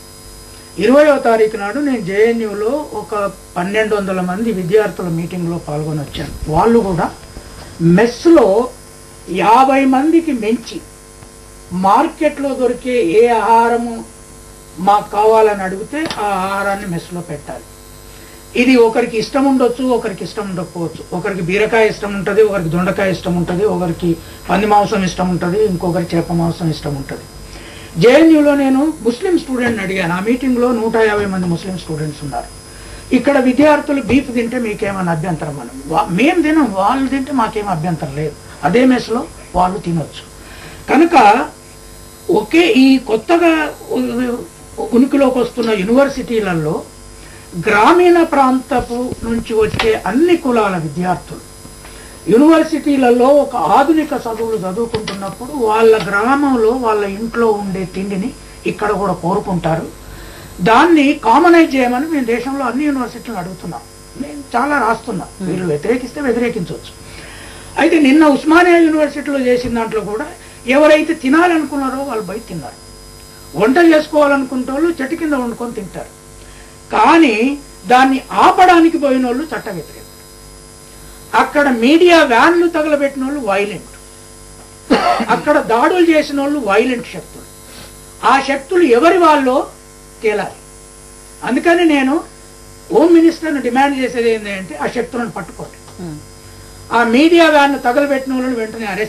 20వ తారీఖు నాడు నేను జేఎన్యూలో ఒక 1200 మంది విద్యార్థుల మీటింగ్లో పాల్గొని వచ్చాను. వాళ్ళు కూడా మెస్లో 50 మందికి మించి మార్కెట్లో దొరికే ఏ ఆహారము మాకు కావాలని అడిగితే ఆ ఆహారాన్ని మెస్లో పెట్టాలి. ఇది ఒకరికి ఇష్టం ఉండొచ్చు, ఒకరికి ఇష్టం ఉండకపోవచ్చు. ఒకరికి బీరకాయ ఇష్టం ఉంటుంది, ఒకరికి దొండకాయ ఇష్టం ఉంటుంది, ఒకరికి పంది మాంసం ఇష్టం ఉంటుంది, ఇంకొకరికి చేప మాంసం ఇష్టం ఉంటుంది. జేఎన్యూలో నేను ముస్లిం స్టూడెంట్ని అడిగాను. ఆ మీటింగ్లో 150 మంది ముస్లిం స్టూడెంట్స్ ఉన్నారు. ఇక్కడ విద్యార్థులు బీఫ్ తింటే మీకేమైనా అభ్యంతరం? మేము తినం, వాళ్ళు తింటే మాకేం అభ్యంతరం లేదు. అదే మెస్లో వాళ్ళు తినొచ్చు. కనుక ఒకే ఈ కొత్తగా ఉనికిలోకి వస్తున్న యూనివర్సిటీలలో గ్రామీణ ప్రాంతపు నుంచి వచ్చే అన్ని కులాల విద్యార్థులు యూనివర్సిటీలలో ఒక ఆధునిక చదువులు చదువుకుంటున్నప్పుడు వాళ్ళ గ్రామంలో వాళ్ళ ఇంట్లో ఉండే తిండిని ఇక్కడ కూడా కోరుకుంటారు. దాన్ని కామనైజ్ చేయమని మేము దేశంలో అన్ని యూనివర్సిటీలు అడుగుతున్నాం. నేను చాలా రాస్తున్నా, వీళ్ళు వ్యతిరేకిస్తే వ్యతిరేకించవచ్చు. అయితే నిన్న ఉస్మానియా యూనివర్సిటీలో చేసిన దాంట్లో కూడా ఎవరైతే తినాలనుకున్నారో వాళ్ళు బయట తిన్నారు, వంట చేసుకోవాలనుకున్న వాళ్ళు చెట్టు కింద వండుకొని తింటారు. కానీ దాన్ని ఆపడానికి పోయిన వాళ్ళు చట్ట వ్యతిరేకం. అక్కడ మీడియా వ్యాన్లు తగలబెట్టిన వాళ్ళు వైలెంట్, అక్కడ దాడులు చేసిన వాళ్ళు వైలెంట్ శక్తులు. ఆ శక్తులు ఎవరి వాళ్ళో తేలాలి. అందుకని నేను హోమ్ మినిస్టర్ని డిమాండ్ చేసేది ఏంటంటే ఆ శక్తులను పట్టుకోండి. ఆ మీడియా వ్యాన్ తగలబెట్టిన వాళ్ళని వెంటనే అరెస్ట్